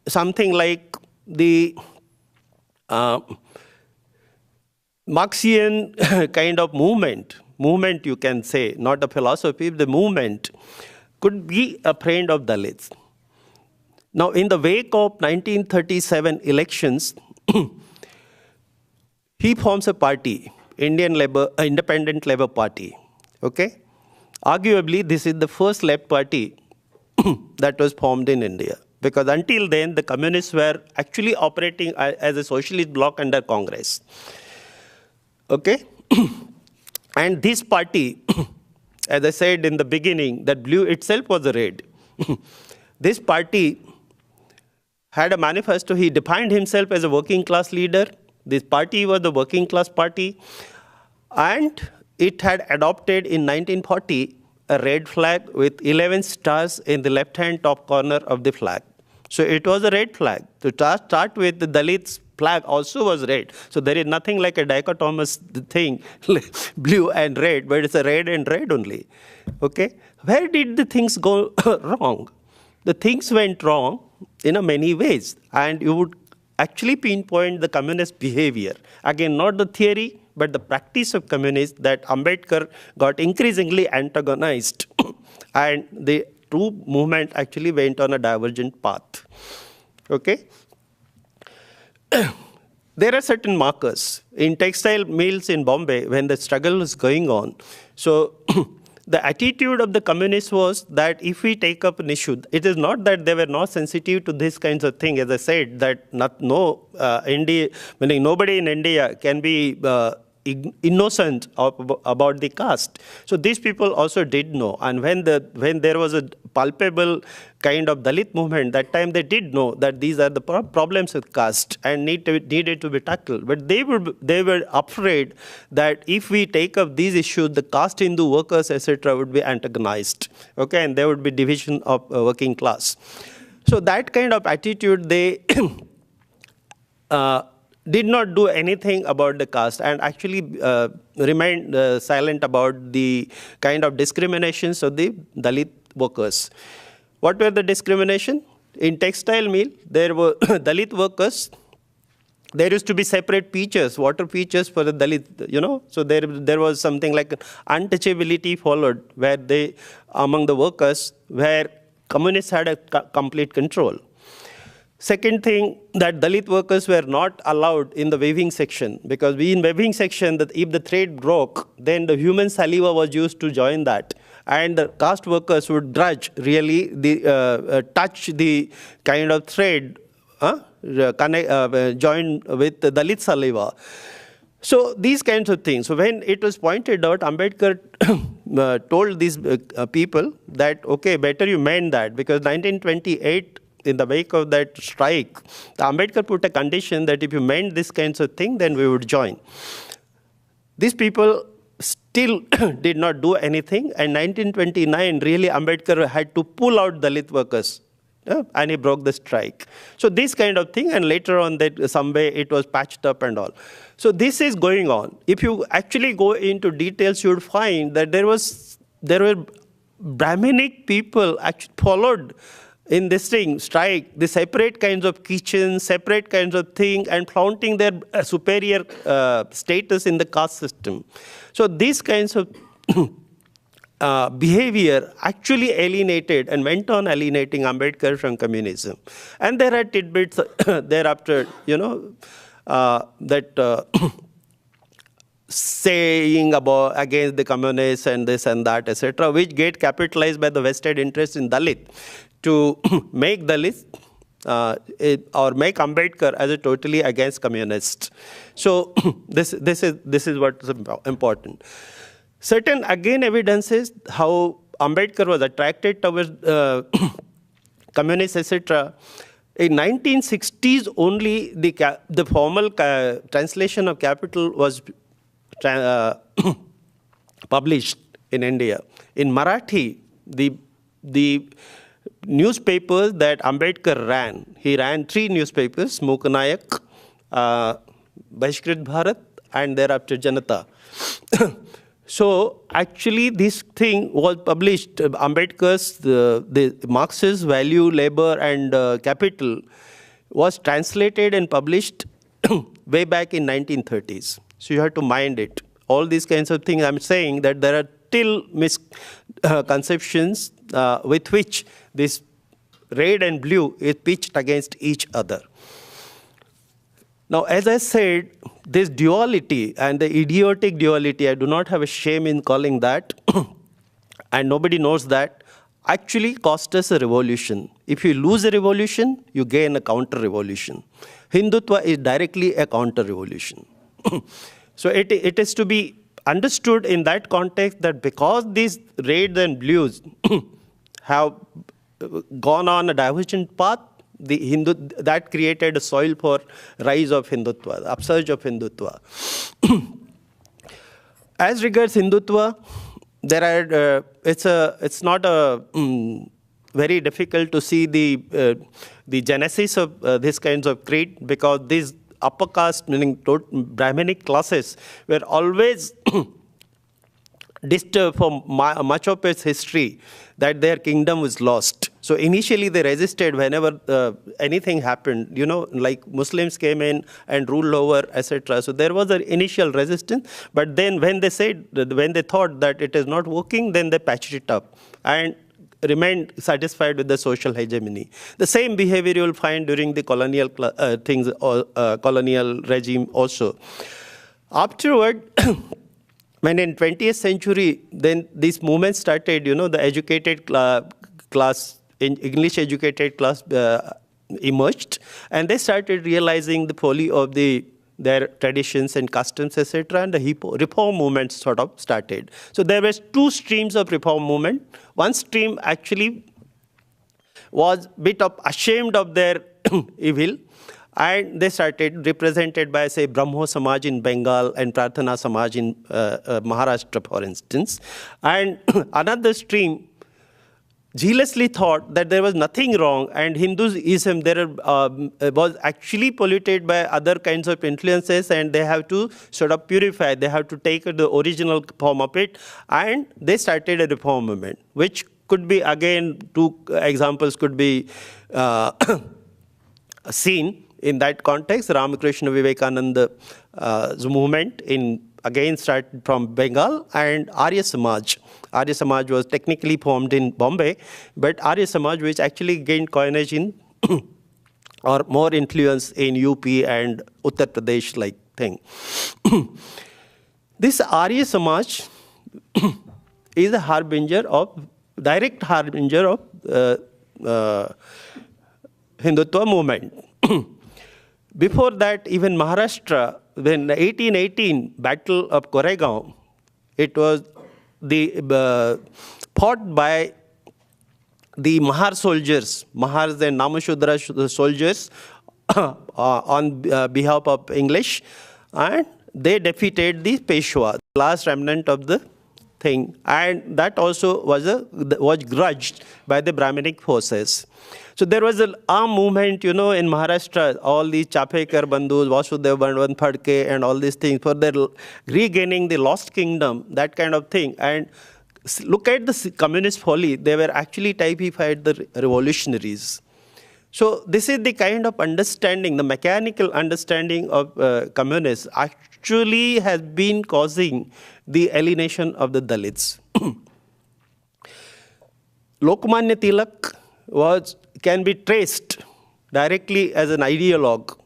something like the Marxian kind of movement you can say, not a philosophy, the movement could be a friend of Dalits. Now, in the wake of 1937 elections, he forms a party, Independent Labour Party. Okay? Arguably, this is the first left party that was formed in India. Because until then, the communists were actually operating as a socialist bloc under Congress. Okay? And this party, as I said in the beginning, that blue itself was a red. This party had a manifesto. He defined himself as a working class leader. This party was the working class party. And it had adopted in 1940 a red flag with 11 stars in the left-hand top corner of the flag. So it was a red flag. To start with, the Dalits' flag also was red. So there is nothing like a dichotomous thing, blue and red, but it's a red and red only. Okay? Where did the things go wrong? The things went wrong in many ways. And you would actually pinpoint the communist behavior. Again, not the theory, but the practice of communists, that Ambedkar got increasingly antagonized. And the true movement actually went on a divergent path. Okay? There are certain markers. In textile mills in Bombay, when the struggle was going on, so the attitude of the communists was that if we take up an issue, it is not that they were not sensitive to this kinds of thing. As I said, that nobody in India can be innocent about the caste. So these people also did know. And when there was a palpable kind of Dalit movement, that time they did know that these are the problems with caste and needed to be tackled. But they were afraid that if we take up these issues, the caste Hindu workers, etc., would be antagonized. Okay, and there would be division of working class. So that kind of attitude, they did not do anything about the caste and actually remained silent about the kind of discriminations of the Dalit workers. What were the discrimination? In textile mill, there were Dalit workers. There used to be separate features, water features for the Dalit, So there was something like untouchability followed, where among the workers, where communists had a complete control. Second thing, that Dalit workers were not allowed in the weaving section, because in weaving section, that if the thread broke, then the human saliva was used to join that. And the caste workers would touch the kind of thread joined with the Dalit saliva. So these kinds of things. So when it was pointed out, Ambedkar told these people that, okay, better you mend that, because 1928, in the wake of that strike, Ambedkar put a condition that if you mend this kinds of thing, then we would join. These people still did not do anything, and 1929, really Ambedkar had to pull out Dalit workers, and he broke the strike. So this kind of thing, and later on that some way it was patched up and all. So this is going on. If you actually go into details, you would find that there were Brahminic people actually followed in this strike, the separate kinds of kitchens, separate kinds of thing, and flaunting their superior status in the caste system. So these kinds of behavior actually alienated and went on alienating Ambedkar from communism. And there are tidbits thereafter, that saying against the communists and this and that, etc., which get capitalized by the vested interest in Dalit to make Dalits or make Ambedkar as a totally against communists. So this is what is important. Certain again evidences how Ambedkar was attracted towards communists, etc. In 1960s only the formal translation of Capital was published in India. In Marathi, the newspapers that Ambedkar ran, he ran 3 newspapers, Mukanayak, Bahishkrit Bharat, and thereafter Janata. So actually this thing was published, Ambedkar's, the Marxist Value, Labor and Capital was translated and published way back in 1930s. So you have to mind it. All these kinds of things, I'm saying that there are still misconceptions with which this red and blue is pitched against each other. Now, as I said, this duality and the idiotic duality, I do not have a shame in calling that, and nobody knows that, actually cost us a revolution. If you lose a revolution, you gain a counter-revolution. Hindutva is directly a counter-revolution. So it is to be understood in that context that because these reds and blues have gone on a divergent path, that created a soil for rise of Hindutva, the upsurge of Hindutva. As regards Hindutva, there are it's not very difficult to see the genesis of these kinds of creed, because these upper caste, meaning Brahminic classes, were always disturbed for much of its history that their kingdom was lost. So initially they resisted whenever anything happened, like Muslims came in and ruled over, etc. So there was an initial resistance, but then when they thought that it is not working, then they patched it up and remained satisfied with the social hegemony. The same behavior you will find during the colonial colonial regime also. Afterward, when in 20th century, then this movement started, the educated class, English educated class emerged, and they started realizing the folly of their traditions and customs, etc., and the reform movement sort of started. So there were 2 streams of reform movement. One stream actually was a bit ashamed of their evil, and they started, represented by, say, Brahmo Samaj in Bengal and Prarthana Samaj in Maharashtra, for instance. And another stream zealously thought that there was nothing wrong, and Hinduism was actually polluted by other kinds of influences, and they have to sort of purify, they have to take the original form of it, and they started a reform movement, which could be, again, 2 examples could be seen in that context. Ramakrishna Vivekananda's movement again started from Bengal, and Arya Samaj. Arya Samaj was technically formed in Bombay, but Arya Samaj, which actually gained coinage in or more influence in UP and Uttar Pradesh like thing. This Arya Samaj is a direct harbinger of Hindutva movement. Before that, even Maharashtra, when the 1818 Battle of Koregaon, it was fought by the Mahar soldiers, Mahars and Namashudra soldiers on behalf of English, and they defeated the Peshwa, the last remnant of the thing, and that also was grudged by the Brahminic forces. So there was an armed movement, in Maharashtra, all these Chapekar Bandhus, Vasudev Bandhan Phadke, and all these things for their regaining the lost kingdom, that kind of thing. And look at the communist folly. They were actually typified the revolutionaries. So this is the kind of understanding, the mechanical understanding of communists actually has been causing the alienation of the Dalits. Lokmanya Tilak can be traced directly as an ideologue.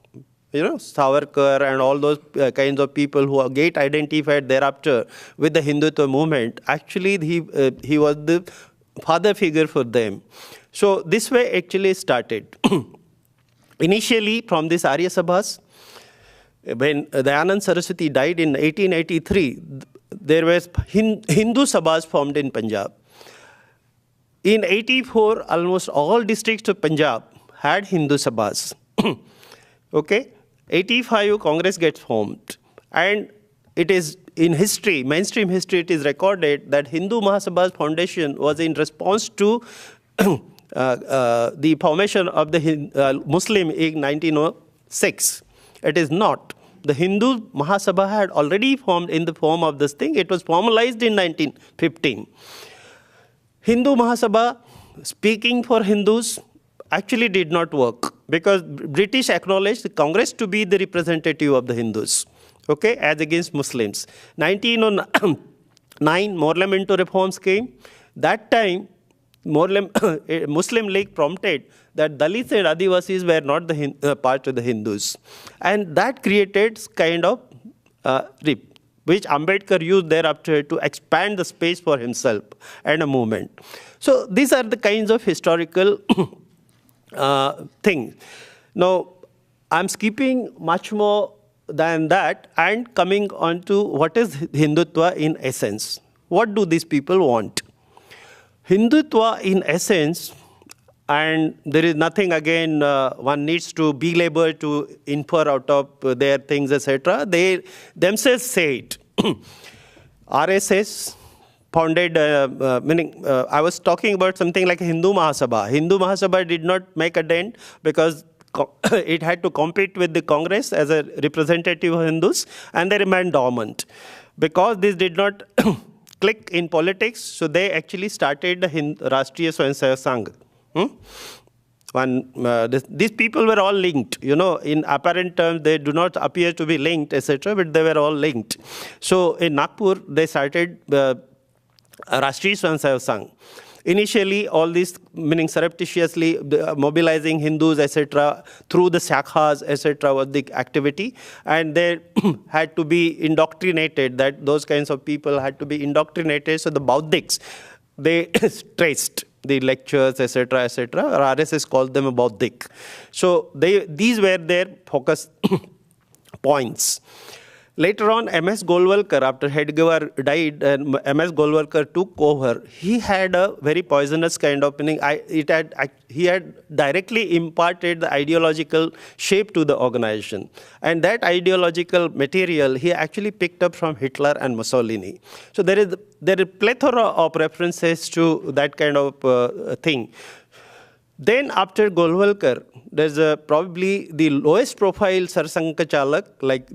Savarkar and all those kinds of people who get identified thereafter with the Hindutva movement, actually he was the father figure for them. So this way actually started. initially from this Arya Sabhas. When Dayanand Saraswati died in 1883, there was Hindu Sabhas formed in Punjab. In 84, almost all districts of Punjab had Hindu Sabhas. Okay? 85, Congress gets formed. And it is in history, mainstream history, it is recorded that Hindu Mahasabha's foundation was in response to the formation of the Muslim in 1906. It is not. The Hindu Mahasabha had already formed in the form of this thing. It was formalized in 1915. Hindu Mahasabha, speaking for Hindus, actually did not work because British acknowledged the Congress to be the representative of the Hindus, okay, as against Muslims. 1909, Morley Minto reforms came. That time, Muslim League prompted that Dalits and Adivasis were not the part of the Hindus. And that created kind of rip, which Ambedkar used thereafter to expand the space for himself and a movement. So these are the kinds of historical things. Now, I'm skipping much more than that and coming on to what is Hindutva in essence. What do these people want? Hindutva in essence, and there is nothing again one needs to be labeled to infer out of their things, etc. They themselves say it. RSS founded, meaning I was talking about something like Hindu Mahasabha. Hindu Mahasabha did not make a dent because it had to compete with the Congress as a representative of Hindus, and they remained dormant. Because this did not click in politics, so they actually started the Rashtriya Swayamsevak Sangh. These people were all linked, in apparent terms they do not appear to be linked, etc., but they were all linked. So in Nagpur, they started Rashtriya Swayamsevak Sangh. Initially, all this, meaning surreptitiously mobilizing Hindus, etc., through the shakhas, etc., was the activity. And they had to be indoctrinated, that those kinds of people had to be indoctrinated. So the Bauddhics, they traced the lectures, etc., etc., or RSS called them a Bauddhic. So these were their focus points. Later on, M.S. Golwalkar, after Hedgewar died and M.S. Golwalkar took over, he had a very poisonous kind of meaning. He had directly imparted the ideological shape to the organization. And that ideological material he actually picked up from Hitler and Mussolini. So there is plethora of references to that kind of thing. Then after Golwalkar, there's probably the lowest profile Sarsankachalak, like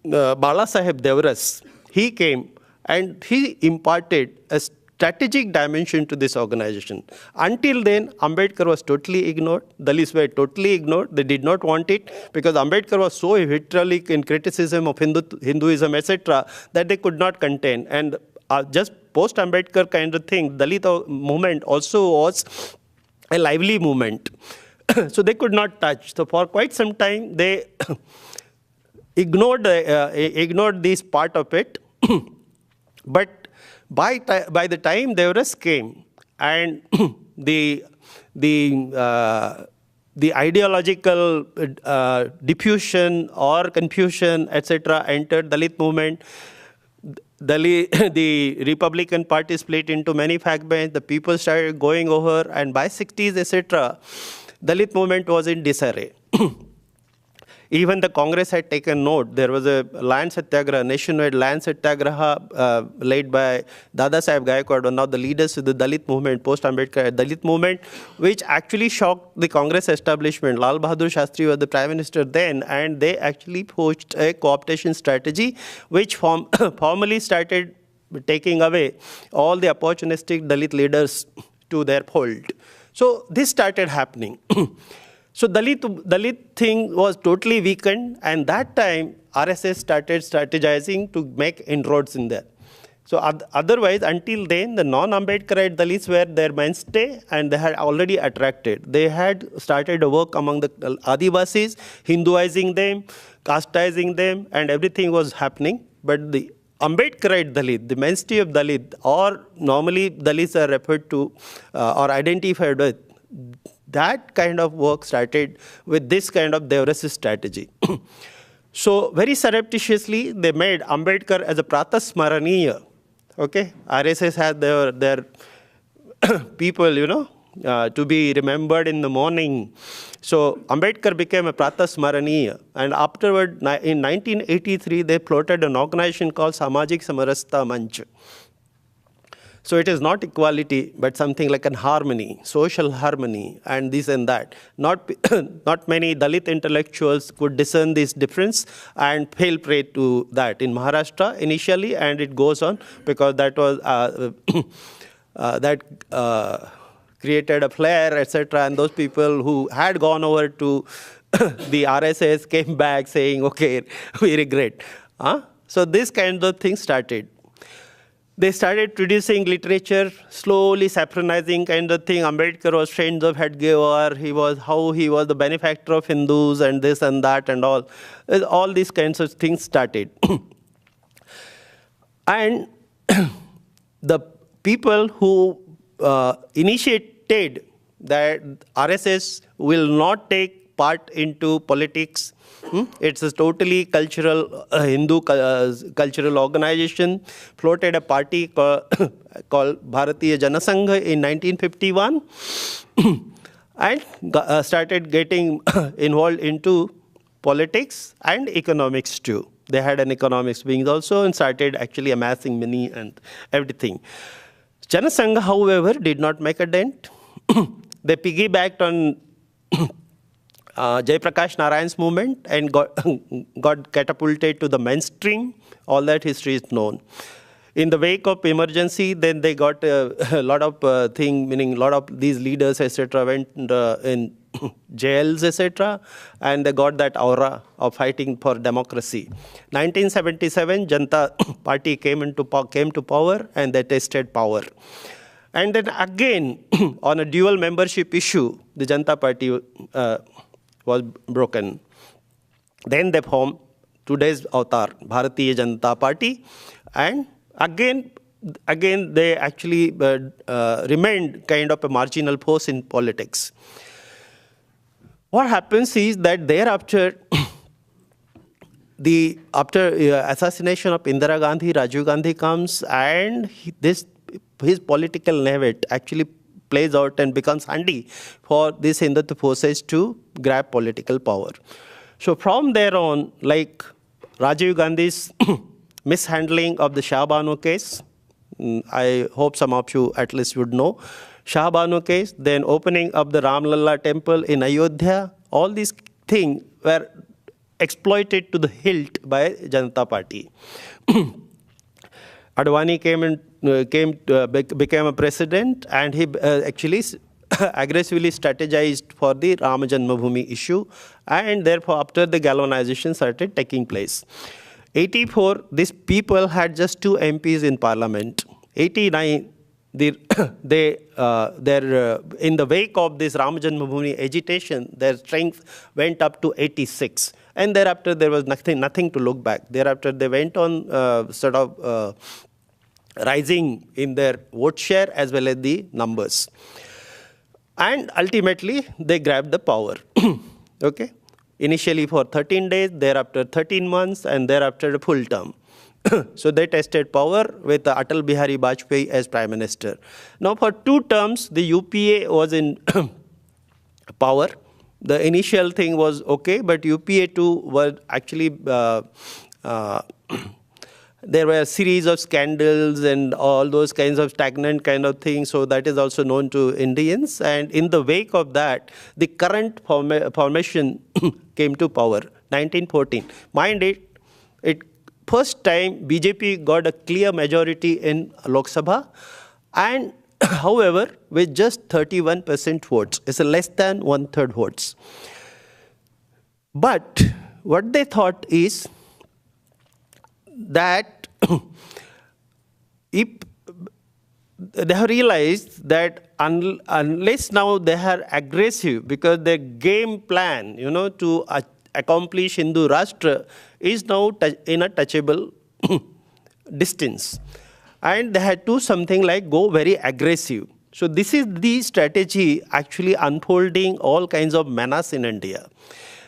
Bala Saheb Devras. He came and he imparted a strategic dimension to this organization. Until then, Ambedkar was totally ignored. Dalits were totally ignored. They did not want it because Ambedkar was so vitriolic in criticism of Hinduism, etc., that they could not contain. And just post-Ambedkar kind of thing, Dalit movement also was a lively movement. So they could not touch. So for quite some time, they ignored this part of it. But by the time Devras came and the ideological diffusion or confusion, etc., entered Dalit movement, the Republican Party split into many fragments, the people started going over, and by 60s, etc., Dalit movement was in disarray. Even the Congress had taken note. There was a land satyagraha, nationwide land satyagraha led by Dada Saheb Gaikwad, one of the leaders of the Dalit movement, post-Ambedkar Dalit movement, which actually shocked the Congress establishment. Lal Bahadur Shastri was the Prime Minister then, and they actually forged a co-optation strategy, which formally started taking away all the opportunistic Dalit leaders to their fold. So this started happening. So Dalit thing was totally weakened, and that time RSS started strategizing to make inroads in there. So otherwise, until then, the non-Ambedkarite Dalits were their mainstay, and they had already attracted. They had started a work among the Adivasis, Hinduizing them, casteizing them, and everything was happening. But the Ambedkarite Dalit, the mainstay of Dalit, or normally Dalits are referred to or identified with, that kind of work started with this kind of Devrasi strategy. So very surreptitiously, they made Ambedkar as a Pratasmaraniya. Okay, RSS had their people, to be remembered in the morning. So Ambedkar became a Pratasmaraniya, and afterward, in 1983, they floated an organization called Samajik Samarasta Manch. So it is not equality, but something like an harmony, social harmony, and this and that. Not many Dalit intellectuals could discern this difference and fell prey to that in Maharashtra initially, and it goes on because that was created a flare, etc. And those people who had gone over to the RSS came back saying, "Okay, we regret." So this kind of thing started. They started producing literature, slowly saffronizing kind of thing. Ambedkar was friends of Hedgewar. He was the benefactor of Hindus and this and that and all. All these kinds of things started. And the people who initiated that RSS will not take part into politics. It's a totally cultural, Hindu cultural organization, floated a party called Bharatiya Janasangha in 1951 and started getting involved into politics and economics too. They had an economics wing also and started actually amassing money and everything. Janasangha, however, did not make a dent. They piggybacked on Jayaprakash Narayan's movement and got catapulted to the mainstream. All that history is known. In the wake of emergency, then they got a lot of meaning a lot of these leaders, etc., went in jails, etc., and they got that aura of fighting for democracy. 1977, Janata Party came to power and they tested power. And then again, on a dual membership issue, the Janata Party was broken. Then they formed today's avatar, Bharatiya Janata Party, and again they actually remained kind of a marginal force in politics. What happens is that thereafter, after assassination of Indira Gandhi, Rajiv Gandhi comes, and his political navet actually plays out and becomes handy for these Hindutva forces to grab political power. So from there on, like Rajiv Gandhi's mishandling of the Shah Banu case, I hope some of you at least would know, Shah Banu case, then opening up the Ram Lalla temple in Ayodhya, all these things were exploited to the hilt by Janata Party. Advani became a president, and he actually aggressively strategized for the Rama Janmabhoomi issue, and therefore after the galvanization started taking place. 84, these people had just 2 MPs in parliament. 89, in the wake of this Rama Janmabhoomi agitation, their strength went up to 86. And thereafter, there was nothing to look back. Thereafter, they went on rising in their vote share as well as the numbers. And ultimately, they grabbed the power. Okay? Initially for 13 days, thereafter 13 months, and thereafter a full term. So they tested power with Atal Bihari Vajpayee as Prime Minister. Now for 2 terms, the UPA was in power. The initial thing was okay, but UPA too was actually, there were a series of scandals and all those kinds of stagnant kind of things, so that is also known to Indians. And in the wake of that, the current formation came to power, 1914. Mind it first time BJP got a clear majority in Lok Sabha, and however, with just 31% votes. It's less than 1/3 votes. But what they thought is that if they have realized that unless now they are aggressive, because their game plan, to accomplish Hindu Rashtra is now in a touchable distance. And they had to something like go very aggressive. So this is the strategy actually unfolding all kinds of menace in India.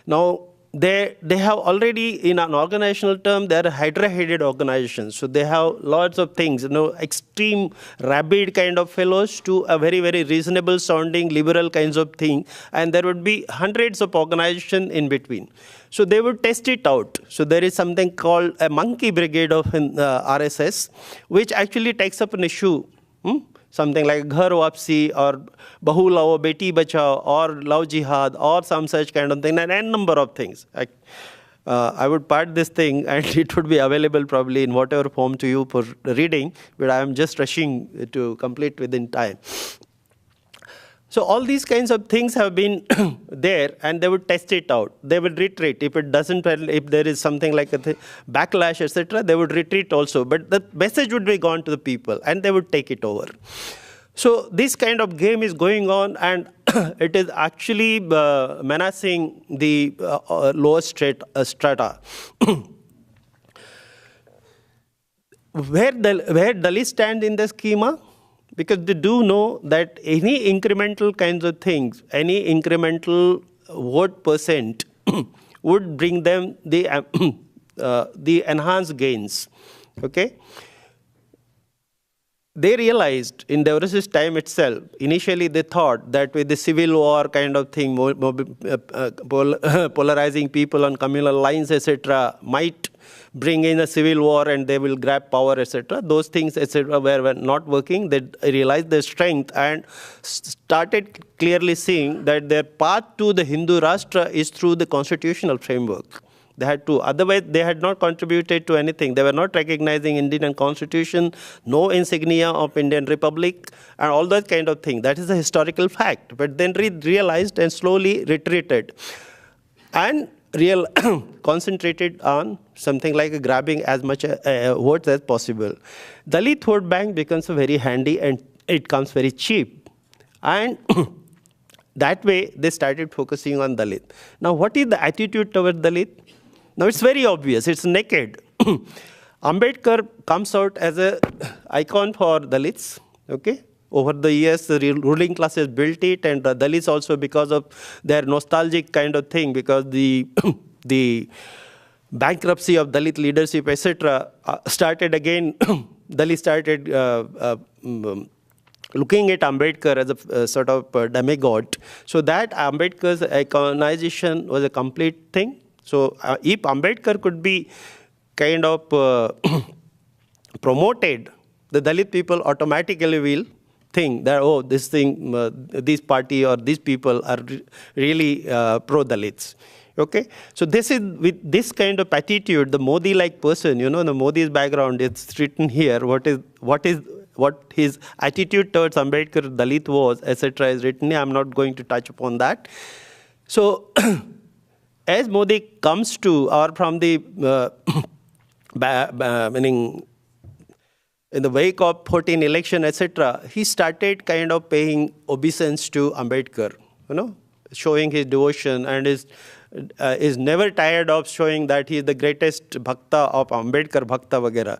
Now, they have already, in an organizational term, they are hydra-headed organizations. So they have lots of things, extreme rabid kind of fellows to a very, very reasonable sounding liberal kinds of thing. And there would be hundreds of organizations in between. So they would test it out. So there is something called a monkey brigade of RSS, which actually takes up an issue. Something like Ghar Wapsi or Bahu Lao, Beti Bachao or Love Jihad or some such kind of thing, and n number of things. I would part this thing and it would be available probably in whatever form to you for reading, but I am just rushing to complete within time. So all these kinds of things have been there, and they would test it out. They would retreat. If it doesn't, if there is something like a backlash, etc., they would retreat also. But the message would be gone to the people, and they would take it over. So this kind of game is going on, and it is actually menacing the lower strata. Where Dalits stand in the schema? Because they do know that any incremental kinds of things, any incremental vote percent would bring them the enhanced gains. Okay? They realized in Devara's time itself, initially they thought that with the civil war kind of thing, polarizing people on communal lines, etc., might bring in a civil war and they will grab power, etc. Those things, etc., were not working. They realized their strength and started clearly seeing that their path to the Hindu Rashtra is through the constitutional framework. They had to, otherwise they had not contributed to anything. They were not recognizing Indian constitution, no insignia of Indian Republic, and all that kind of thing. That is a historical fact. But then realized and slowly retreated. And concentrated on something like grabbing as much votes as possible. Dalit vote bank becomes very handy and it comes very cheap. And that way they started focusing on Dalit. Now what is the attitude toward Dalit? Now it's very obvious, it's naked. Ambedkar comes out as an icon for Dalits, okay? Over the years, the ruling class has built it, and the Dalits also, because of their nostalgic kind of thing, because the bankruptcy of Dalit leadership, etc., started again. Dalits started looking at Ambedkar as a sort of demigod. So that Ambedkar's iconization was a complete thing. So if Ambedkar could be kind of promoted, the Dalit people automatically will think that, oh, this thing, this party or these people are really pro-Dalits. Okay? So this is, with this kind of attitude, the Modi-like person, the Modi's background, it's written here, what his attitude towards Ambedkar, Dalit was, etc. is written here. I'm not going to touch upon that. So as Modi comes to, or from the, meaning, in the wake of 14 election, etc., he started kind of paying obeisance to Ambedkar, showing his devotion, and is never tired of showing that he is the greatest bhakta of Ambedkar, bhakta vagera.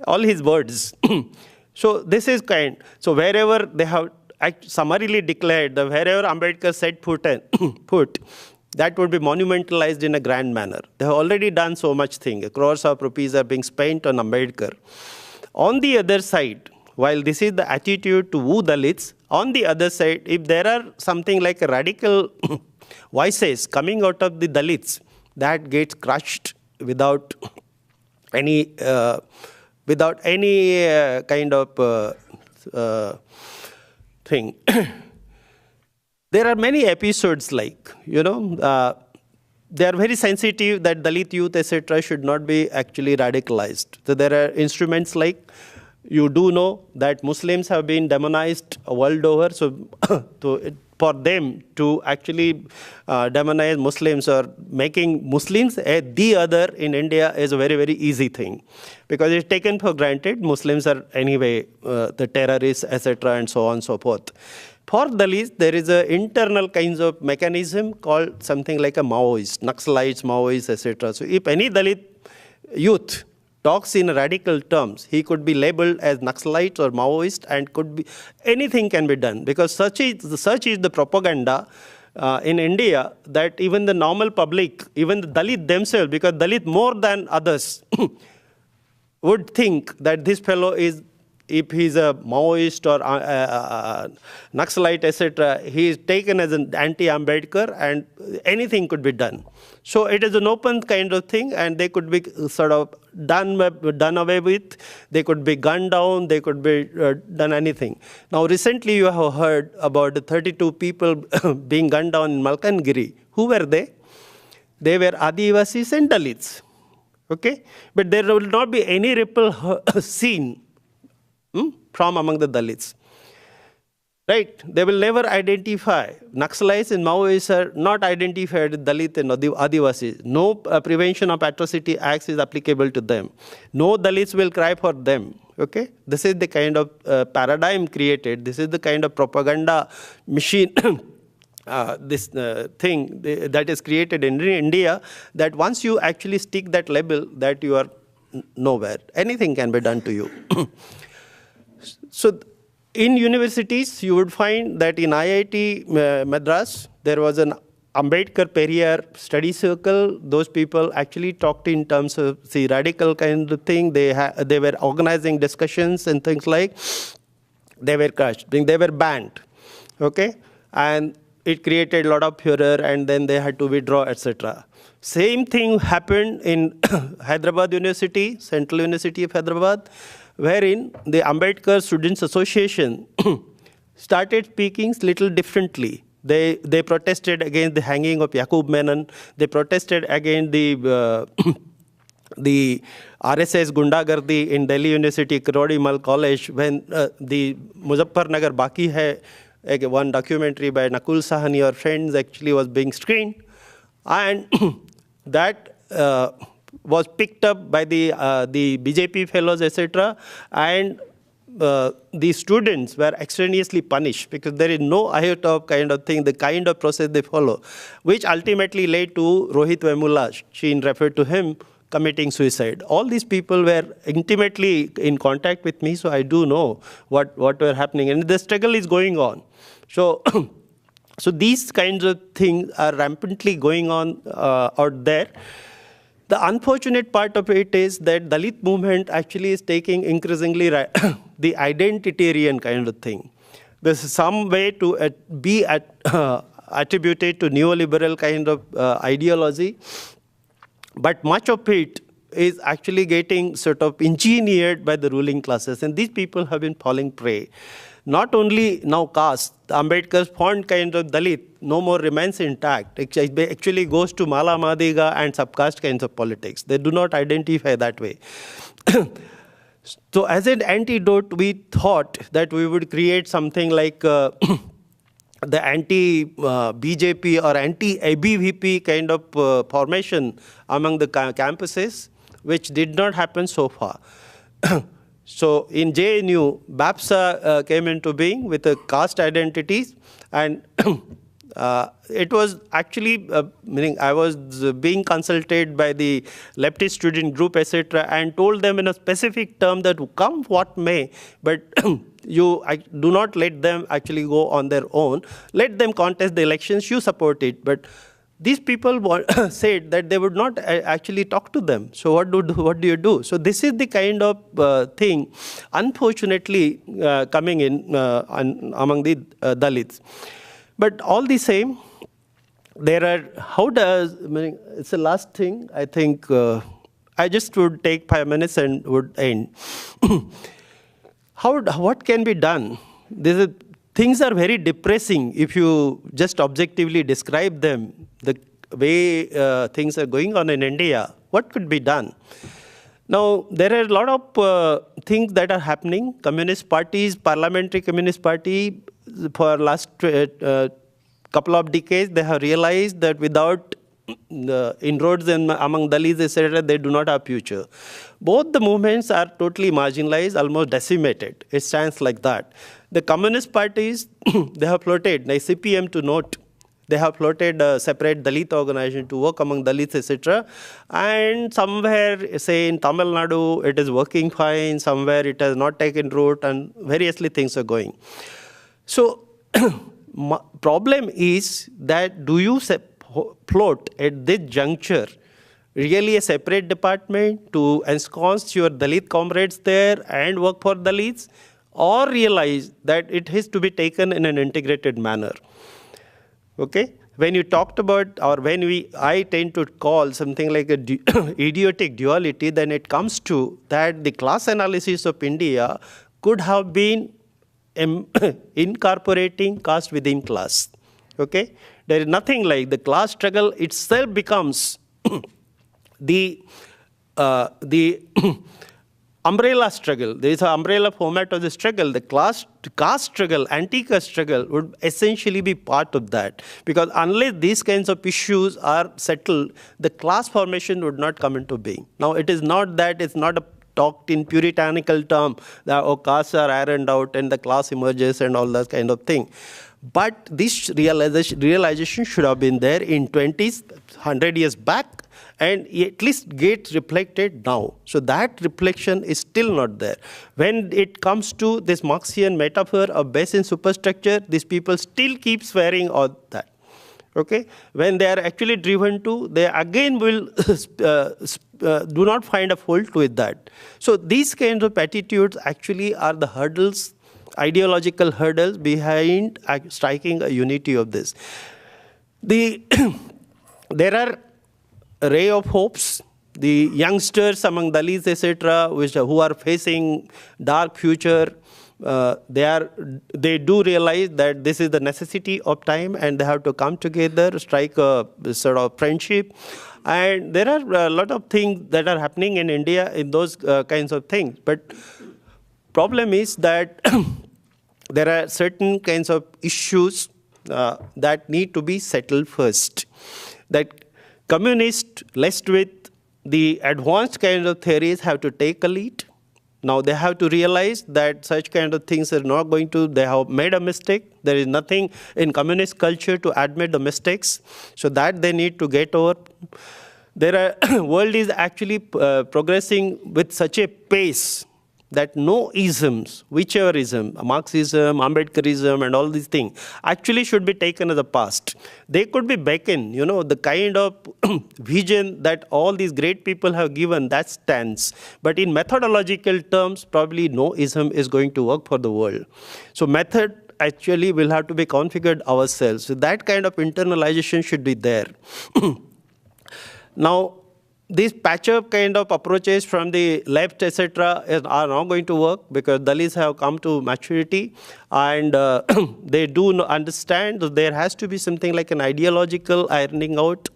All his words. So this is kind. So wherever they have summarily declared that wherever Ambedkar set foot, that would be monumentalized in a grand manner. They have already done so much thing. Crores of rupees are being spent on Ambedkar. On the other side, while this is the attitude to woo Dalits, on the other side, if there are something like a radical voices coming out of the Dalits, that gets crushed without any kind of thing. There are many episodes like, they are very sensitive that Dalit youth, etc. should not be actually radicalized. So there are instruments like, you do know that Muslims have been demonized world over. So for them to actually demonize Muslims or making Muslims the other in India is a very, very easy thing. Because it's taken for granted, Muslims are anyway the terrorists, etc. and so on and so forth. For Dalits, there is an internal kinds of mechanism called something like a Maoist, Naxalites, Maoists, etc. So if any Dalit youth talks in radical terms, he could be labeled as Naxalite or Maoist, and could be anything can be done, because such is the propaganda in India, that even the normal public, even the Dalit themselves, because Dalit more than others would think that this fellow is, if he's a Maoist or Naxalite, etc., he is taken as an anti-Ambedkar, and anything could be done. So it is an open kind of thing, and they could be sort of done away with. They could be gunned down. They could be done anything. Now, recently you have heard about the 32 people being gunned down in Malkangiri. Who were they? They were Adivasis and Dalits. Okay? But there will not be any ripple seen from among the Dalits. Right? They will never identify. Naxalites and Maoists are not identified with Dalit and Adivasis. No Prevention of Atrocity Acts is applicable to them. No Dalits will cry for them. Okay? This is the kind of paradigm created. This is the kind of propaganda machine, this thing that is created in India, that once you actually stick that label, that you are nowhere. Anything can be done to you. So, in universities, you would find that in IIT Madras, there was an Ambedkar Periyar study circle. Those people actually talked in terms of the radical kind of thing. They were organizing discussions and things like. They were crushed. They were banned. Okay? And it created a lot of furor, and then they had to withdraw, etc. Same thing happened in Hyderabad University, Central University of Hyderabad, wherein the Ambedkar Students Association started speaking little differently. They protested against the hanging of Yaqub Menon. They protested against the RSS Gundagardi in Delhi University, Karodi Mal College, when the Muzaffarnagar Baki Hai, one documentary by Nakul Sahani or friends actually was being screened. And that was picked up by the BJP fellows, etc., and the students were extraneously punished, because there is no iota of kind of thing, the kind of process they follow, which ultimately led to Rohit Vemula, Sheen referred to him, committing suicide. All these people were intimately in contact with me, so I do know what were happening, and the struggle is going on. So, so these kinds of things are rampantly going on out there. The unfortunate part of it is that Dalit movement actually is taking increasingly the identitarian kind of thing. There's some way to be attributed to neoliberal kind of ideology, but much of it is actually getting sort of engineered by the ruling classes, and these people have been falling prey. Not only now caste, Ambedkar's font kind of Dalit no more remains intact. It actually goes to Mala Madiga and subcaste kinds of politics. They do not identify that way. So as an antidote, we thought that we would create something like the anti-BJP or anti-ABVP kind of formation among the campuses, which did not happen so far. So in JNU, BAPSA came into being with a caste identities, and it was actually, meaning I was being consulted by the leftist student group, etc., and told them in a specific term that come what may, but you do not let them actually go on their own. Let them contest the elections, you support it. But these people said that they would not actually talk to them. So what do you do? So this is the kind of thing, unfortunately, coming in among the Dalits. But all the same, there are, it's the last thing, I think, I just would take 5 minutes and would end. What can be done? Things are very depressing if you just objectively describe them, the way things are going on in India. What could be done? Now, there are a lot of things that are happening. Communist parties, Parliamentary Communist Party, for last couple of decades, they have realized that without inroads among Dalits, etc., they do not have future. Both the movements are totally marginalized, almost decimated. It stands like that. The communist parties, they have floated, like CPM to note, They have floated a separate Dalit organization to work among Dalits, etc. And somewhere, say in Tamil Nadu, it is working fine. Somewhere it has not taken root, and variously things are going. So, problem is that do you float at this juncture really a separate department to ensconce your Dalit comrades there and work for Dalits, or realize that it has to be taken in an integrated manner? Okay? When you talked about, or I tend to call something like a idiotic duality, then it comes to that the class analysis of India could have been incorporating caste within class. Okay? There is nothing like the class struggle itself becomes the umbrella struggle. There is an umbrella format of the struggle. The caste struggle, anti-caste struggle would essentially be part of that. Because unless these kinds of issues are settled, the class formation would not come into being. Now, it is not that, it's not talked in puritanical term that castes are ironed out and the class emerges and all that kind of thing. But this realization should have been there in 20s, 100 years back, and at least get reflected now. So that reflection is still not there. When it comes to this Marxian metaphor of base and superstructure, these people still keep swearing on that. Okay? When they are actually driven to, they again will do not find a fault with that. So these kinds of attitudes actually are the hurdles, ideological hurdles behind striking a unity of this. There are a ray of hopes. The youngsters among Dalits, etc., who are facing dark future, they do realize that this is the necessity of time and they have to come together, strike a sort of friendship. And there are a lot of things that are happening in India in those kinds of things. But problem is that there are certain kinds of issues that need to be settled first. That communists, lest with the advanced kind of theories, have to take a lead. Now they have to realize that such kind of things are not going to, they have made a mistake. There is nothing in communist culture to admit the mistakes. So that they need to get over. World is actually progressing with such a pace that no isms, whichever ism, Marxism, Ambedkarism, and all these things, actually should be taken as the past. They could be back in, the kind of vision that all these great people have given, that stands. But in methodological terms, probably no ism is going to work for the world. So method actually will have to be configured ourselves. So that kind of internalization should be there. Now, these patch-up kind of approaches from the left, etc., are not going to work because Dalits have come to maturity and they do understand that there has to be something like an ideological ironing out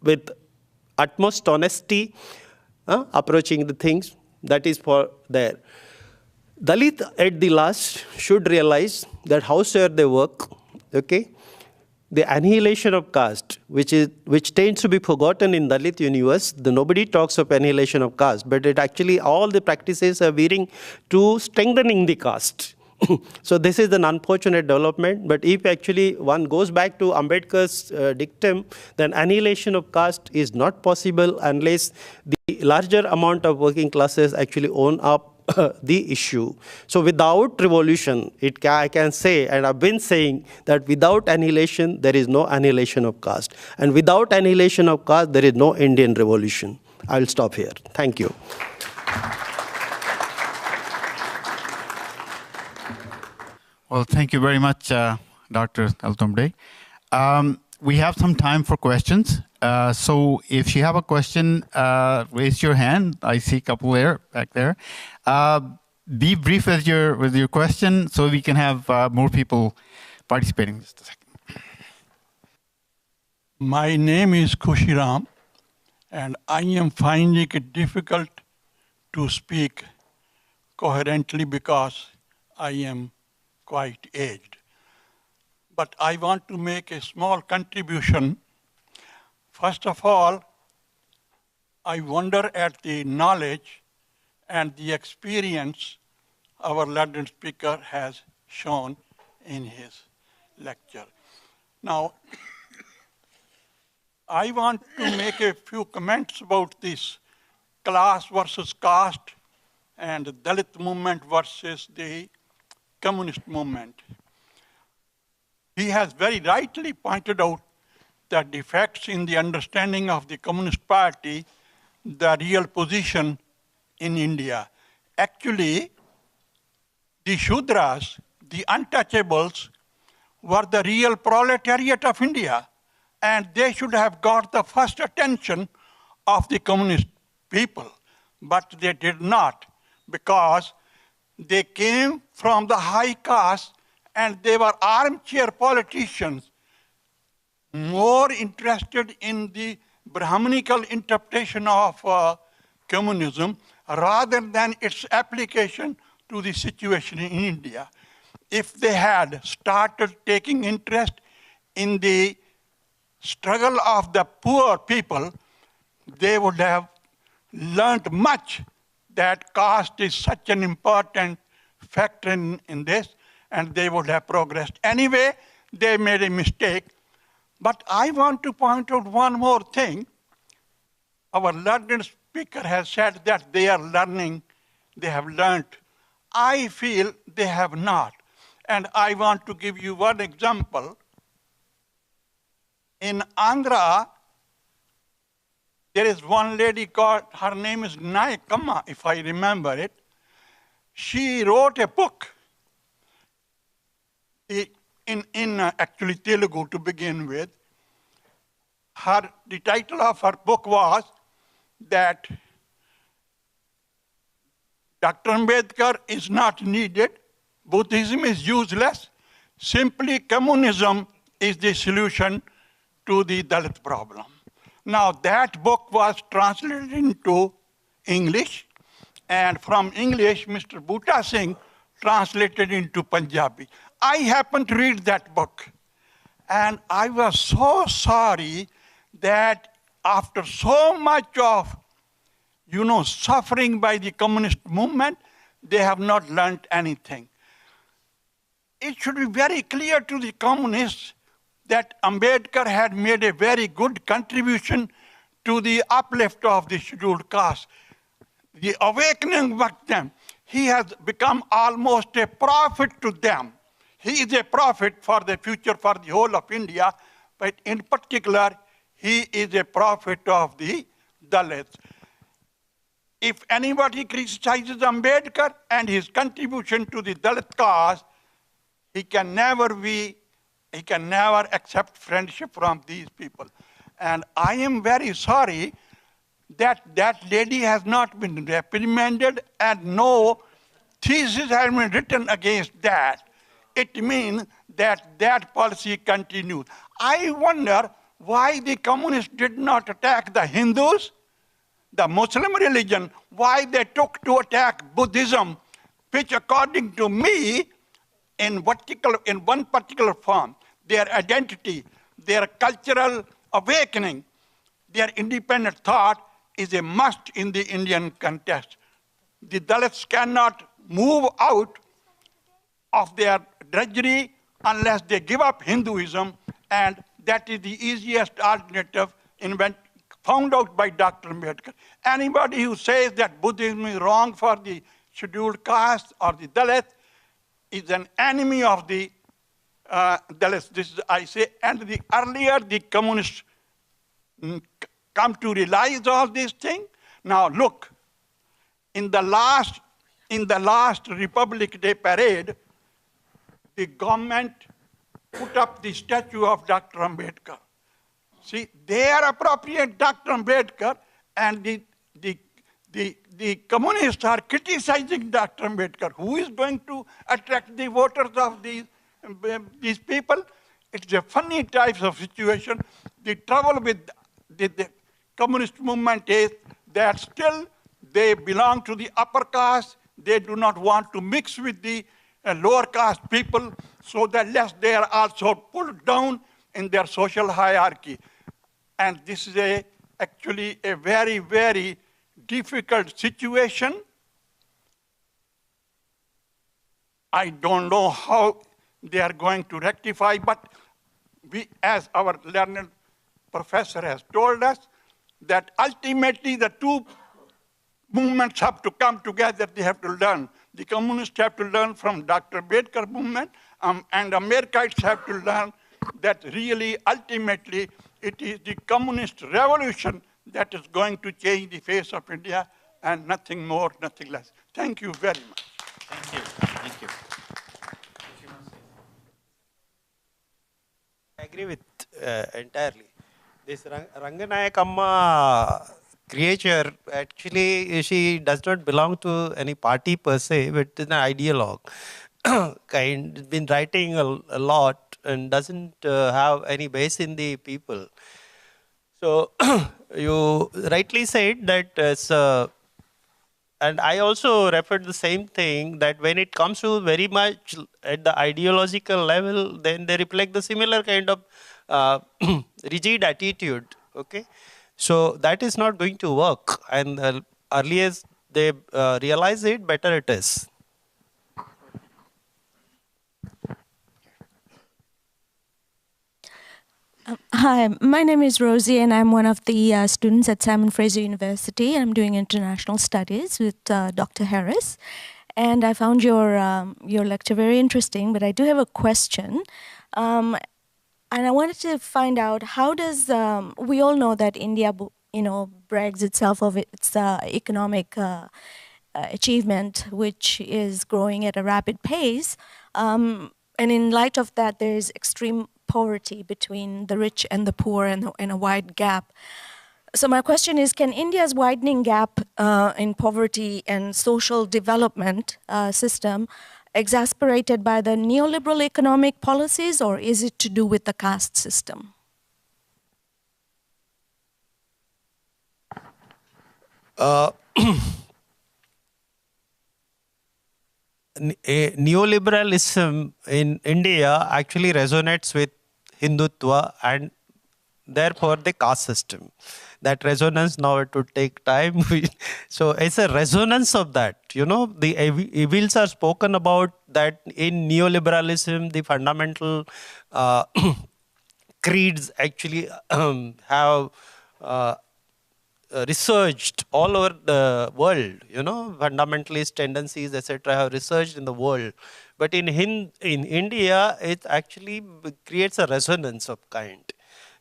with utmost honesty, approaching the things that is for there. Dalit at the last should realize that howsoever they work, okay, the annihilation of caste, which tends to be forgotten in Dalit universe, nobody talks of annihilation of caste, but it actually all the practices are veering to strengthening the caste. So this is an unfortunate development, but if actually one goes back to Ambedkar's dictum, then annihilation of caste is not possible unless the larger amount of working classes actually own up the issue. So without revolution, I can say, and I've been saying, that without annihilation, there is no annihilation of caste. And without annihilation of caste, there is no Indian revolution. I will stop here. Thank you. Well, thank you very much, Dr. Kaltumde. We have some time for questions. So if you have a question, raise your hand. I see a couple there, back there. Be brief with your question so we can have more people participating. Just a second. My name is Kushiram, and I am finding it difficult to speak coherently because I am quite aged. But I want to make a small contribution. First of all, I wonder at the knowledge and the experience our learned speaker has shown in his lecture. Now, I want to make a few comments about this class versus caste and the Dalit movement versus the communist movement. He has very rightly pointed out the defects in the understanding of the Communist Party, the real position in India. Actually, the Shudras, the untouchables, were the real proletariat of India, and they should have got the first attention of the communist people. But they did not, because they came from the high caste and they were armchair politicians, more interested in the Brahmanical interpretation of communism rather than its application to the situation in India. If they had started taking interest in the struggle of the poor people, they would have learned much that caste is such an important factor in this, and they would have progressed. Anyway, they made a mistake. But I want to point out one more thing. Our learned speaker has said that they are learning, they have learned. I feel they have not. And I want to give you one example. In Andhra, there is one lady called, her name is Nayakamma, if I remember it. She wrote a book in actually Telugu to begin with. The title of her book was that Dr. Ambedkar is not needed, Buddhism is useless, simply communism is the solution to the Dalit problem. Now that book was translated into English, and from English, Mr. Bhuta Singh translated into Punjabi. I happened to read that book, and I was so sorry that after so much of, suffering by the communist movement, they have not learned anything. It should be very clear to the communists that Ambedkar had made a very good contribution to the uplift of the scheduled caste. The awakening of them, he has become almost a prophet to them. He is a prophet for the future, for the whole of India, but in particular, he is a prophet of the Dalits. If anybody criticizes Ambedkar and his contribution to the Dalit cause, he can never accept friendship from these people. And I am very sorry that that lady has not been reprimanded and no thesis has been written against that. It means that that policy continues. I wonder why the communists did not attack the Hindus, the Muslim religion, why they took to attack Buddhism, which according to me, in one particular form, their identity, their cultural awakening, their independent thought is a must in the Indian context. The Dalits cannot move out of their drudgery unless they give up Hinduism, and that is the easiest alternative found out by Dr. Ambedkar. Anybody who says that Buddhism is wrong for the scheduled caste or the Dalits is an enemy of the Dalits. This is, I say, and the earlier the communists come to realize all these things. Now look, in the last Republic Day parade, the government put up the statue of Dr. Ambedkar. See, they are appropriate Dr. Ambedkar, and the communists are criticizing Dr. Ambedkar. Who is going to attract the voters of these people? It's a funny type of situation. The trouble with the communist movement is that still they belong to the upper caste. They do not want to mix with the lower caste people, so that lest they are also pulled down in their social hierarchy. And this is actually a very, very difficult situation. I don't know how they are going to rectify. But we, as our learned professor has told us, that ultimately the two movements have to come together, they have to learn. The communists have to learn from Dr. Ambedkar movement, and Americans have to learn that really, ultimately, it is the communist revolution that is going to change the face of India, and nothing more, nothing less. Thank you very much. Thank you. Thank you. I agree with entirely. This Ranganayak Amma creature, actually, she does not belong to any party per se, but is an ideologue. Been writing a lot and doesn't have any base in the people. So you rightly said that and I also referred the same thing, that when it comes to very much at the ideological level, then they reflect the similar kind of rigid attitude. Okay, so that is not going to work, and earliest they realize it, better it is. Hi, my name is Rosie, and I'm one of the students at Simon Fraser University. I'm doing international studies with Dr. Harris, and I found your lecture very interesting. But I do have a question, and I wanted to find out, how does we all know that India, brags itself of its economic achievement, which is growing at a rapid pace, and in light of that, there is extreme poverty between the rich and the poor, and a wide gap. So my question is, can India's widening gap in poverty and social development system exacerbated by the neoliberal economic policies, or is it to do with the caste system? Neoliberalism in India actually resonates with Hindutva and therefore the caste system. That resonance, now it would take time. So it's a resonance of that. The evils are spoken about, that in neoliberalism, the fundamental creeds actually have researched all over the world, fundamentalist tendencies, etc., have researched in the world. But in India, it actually creates a resonance of kind.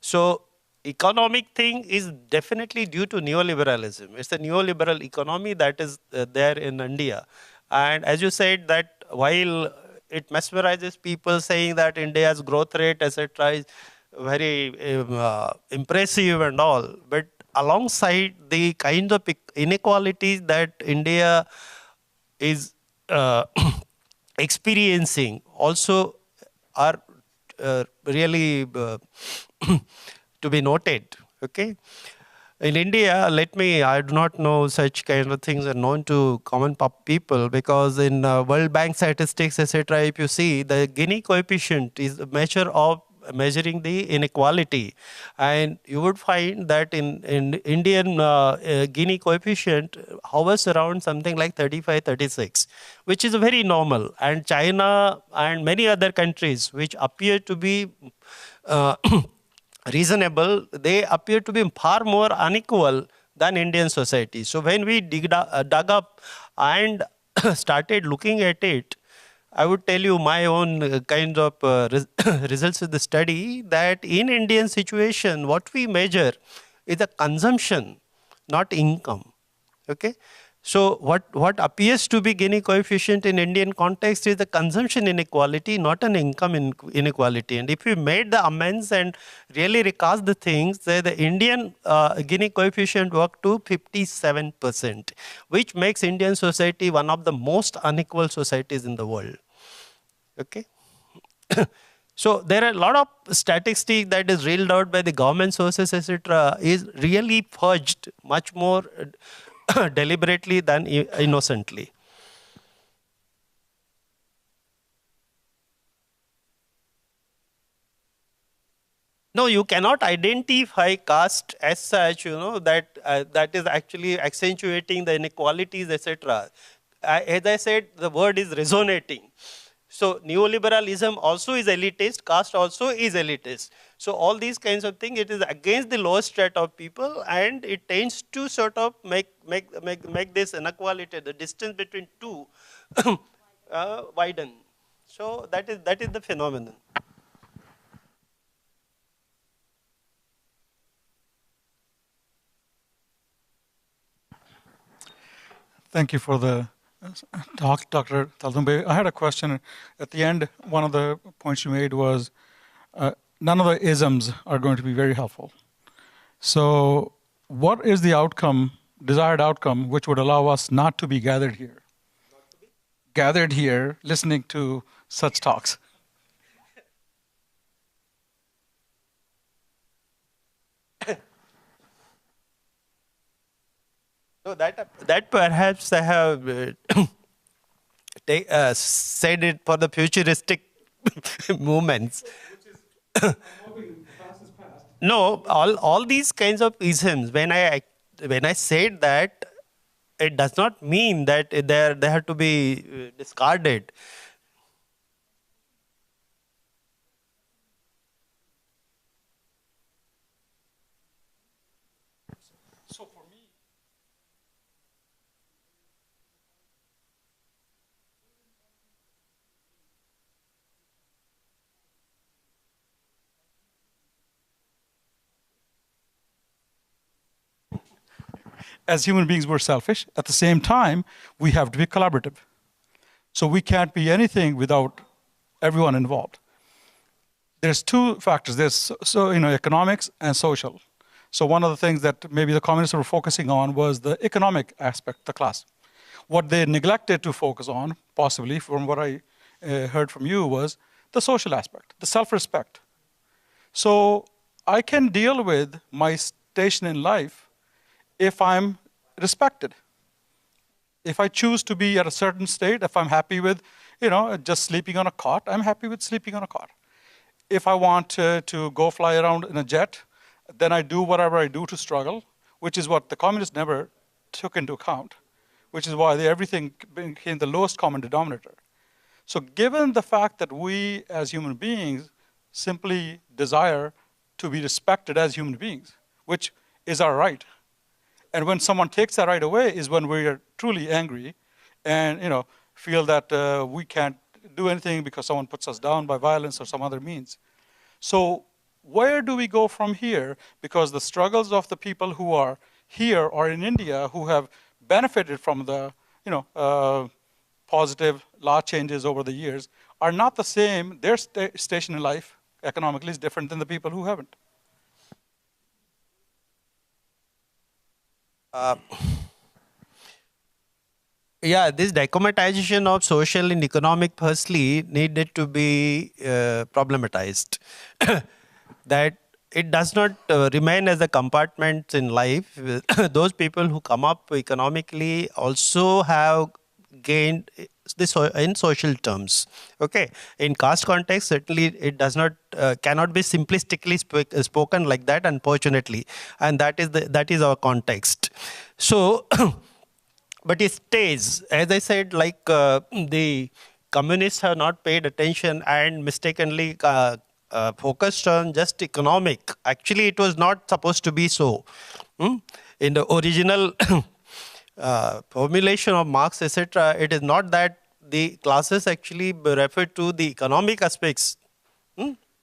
So economic thing is definitely due to neoliberalism. It's a neoliberal economy that is there in India. And as you said, that while it mesmerizes people saying that India's growth rate, etc., is very impressive and all, but alongside the kind of inequalities that India is experiencing also are really to be noted. Okay, in India, I do not know such kind of things are known to common people, because in World Bank statistics, etc., if you see, the Gini coefficient is a measure of measuring the inequality, and you would find that in Indian Gini coefficient hovers around something like 35, 36, which is very normal. And China and many other countries which appear to be reasonable, they appear to be far more unequal than Indian society. So when we dug up and started looking at it, I would tell you my own kind of results of the study, that in Indian situation, what we measure is the consumption, not income. Okay, so what appears to be Gini coefficient in Indian context is the consumption inequality, not an income inequality. And if we made the amends and really recast the things, the Indian Gini coefficient worked to 57%, which makes Indian society one of the most unequal societies in the world. Okay. So there are a lot of statistics that is reeled out by the government sources, etc., is really fudged much more deliberately than innocently. No, you cannot identify caste as such, that is actually accentuating the inequalities, etc. As I said, the word is resonating. So neoliberalism also is elitist, caste also is elitist. So all these kinds of things, it is against the lowest strata of people, and it tends to sort of make this inequality, the distance between two, widen. So that is the phenomenon. Thank you for the talk, Dr. Taldumbe. I had a question. At the end, one of the points you made was none of the isms are going to be very helpful. So what is the outcome, desired outcome, which would allow us not to be gathered here? Gathered here, listening to such talks. So that perhaps I have said it for the futuristic movements. No, all these kinds of isms. When I said that, it does not mean that they have to be discarded. So for me, as human beings, we're selfish. At the same time, we have to be collaborative. So we can't be anything without everyone involved. There's two factors. There's economics and social. So one of the things that maybe the communists were focusing on was the economic aspect, the class. What they neglected to focus on, possibly from what I heard from you, was the social aspect, the self-respect. So I can deal with my station in life if I'm respected. If I choose to be at a certain state, if I'm happy with, just sleeping on a cot, I'm happy with sleeping on a cot. If I want to go fly around in a jet, then I do whatever I do to struggle, which is what the communists never took into account, which is why everything became the lowest common denominator. So given the fact that we as human beings simply desire to be respected as human beings, which is our right, and when someone takes that right away is when we are truly angry and feel that we can't do anything because someone puts us down by violence or some other means. So where do we go from here? Because the struggles of the people who are here or in India who have benefited from the positive law changes over the years are not the same. Their station in life economically is different than the people who haven't. Yeah, this dichomatization of social and economic firstly needed to be problematized. That it does not remain as a compartment in life. Those people who come up economically also have gained this in social terms. Okay, in caste context, certainly it does not cannot be simplistically spoken like that, unfortunately, and that is our context. So. But it stays, as I said, like the communists have not paid attention and mistakenly focused on just economic. Actually, it was not supposed to be so. In the original formulation of Marx, etc., it is not that the classes actually refer to the economic aspects.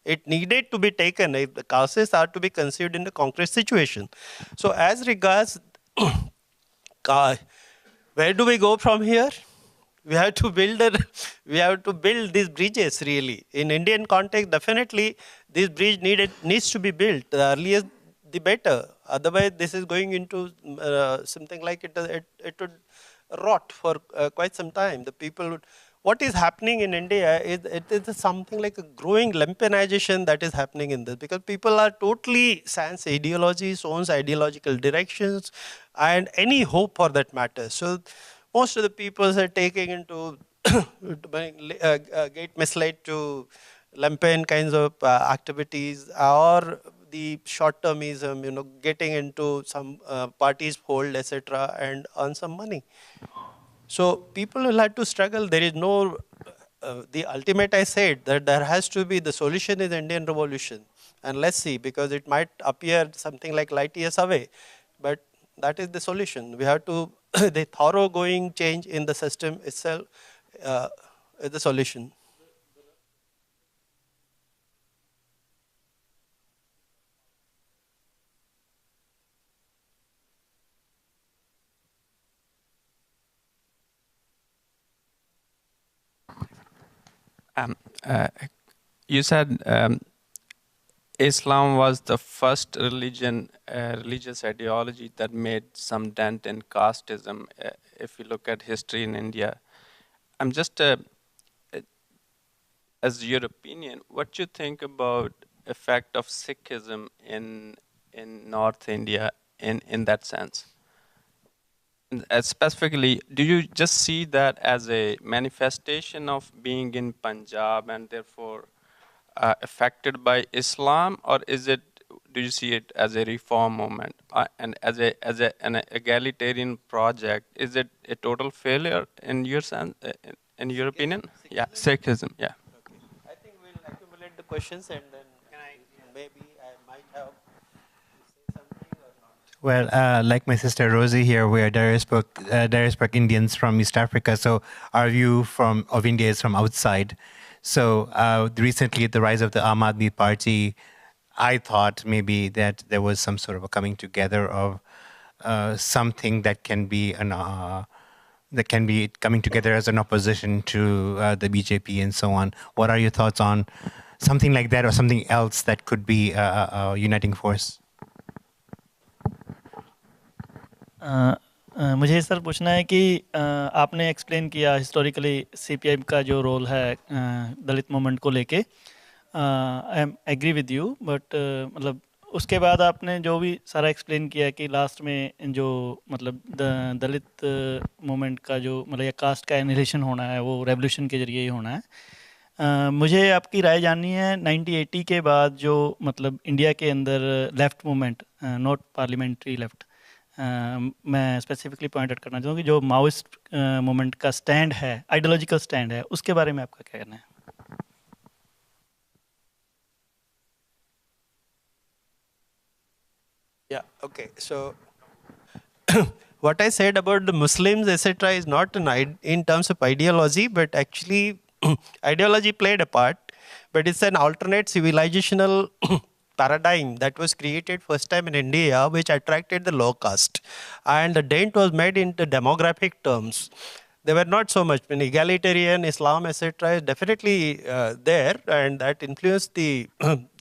It needed to be taken. If the classes are to be conceived in the concrete situation. So as regards where do we go from here? We have to build these bridges really. In Indian context, definitely this bridge needs to be built. The earlier, the better. Otherwise, this is going into something like it would rot for quite some time. The people would. What is happening in India is something like a growing lumpenization that is happening in this, because people are totally sans ideologies, owns ideological directions, and any hope for that matter. So most of the people are taking into get misled to lumpen kinds of activities or the short-termism, getting into some parties fold, etc., and earn some money. So people will have to struggle. There is no the ultimate I said that there has to be, the solution is Indian revolution. And let's see, because it might appear something like light years away, but that is the solution. We have to, the thoroughgoing change in the system itself is the solution. Um, uh, you said Islam was the first religious ideology that made some dent in casteism. If you look at history in India, I'm just, as your opinion, what you think about effect of Sikhism in North India in that sense? Specifically, do you just see that as a manifestation of being in Punjab and therefore affected by Islam, or do you see it as a reform movement and as an egalitarian project? Is it a total failure in your sense, in your opinion? Yeah, Sikhism. Yeah. Okay. I think we'll accumulate the questions and then maybe I might have to say something or not. Well, like my sister Rosie here, we are diasporic Indians from East Africa. So our view of India is from outside. So recently, at the rise of the Aam Aadmi Party, I thought maybe that there was some sort of a coming together of something that can be coming together as an opposition to the BJP and so on. What are your thoughts on something like that or something else that could be a uniting force? मुझे sir पूछना है कि आपने explain किया historically CPI का जो role है दलित movement को लेके, I am agree with you, but मतलब उसके बाद आपने जो भी सारा एक्सप्लेन किया कि लास्ट में जो मतलब दलित मूवमेंट का जो मतलब या कास्ट का एनिहिलेशन होना है वो रेवोल्यूशन के जरिए ही होना है। मुझे आपकी राय जाननी है 1980 के बाद जो मतलब इंडिया के अंदर left movement, not parliamentary left, मैं स्पेसिफिकली पॉइंट आउट करना चाहूँगी, जो माओइस्ट मूवमेंट का स्टैंड है, आइडियोलॉजिकल स्टैंड है, उसके बारे में आपका क्या कहना है? Yeah, okay. So what I said about the Muslims, etc., is not in terms of ideology, but actually ideology played a part, but it's an alternate civilizational paradigm that was created first time in India, which attracted the low caste. And the dent was made into demographic terms. They were not so much in egalitarian Islam, etc., is definitely there, and that influenced the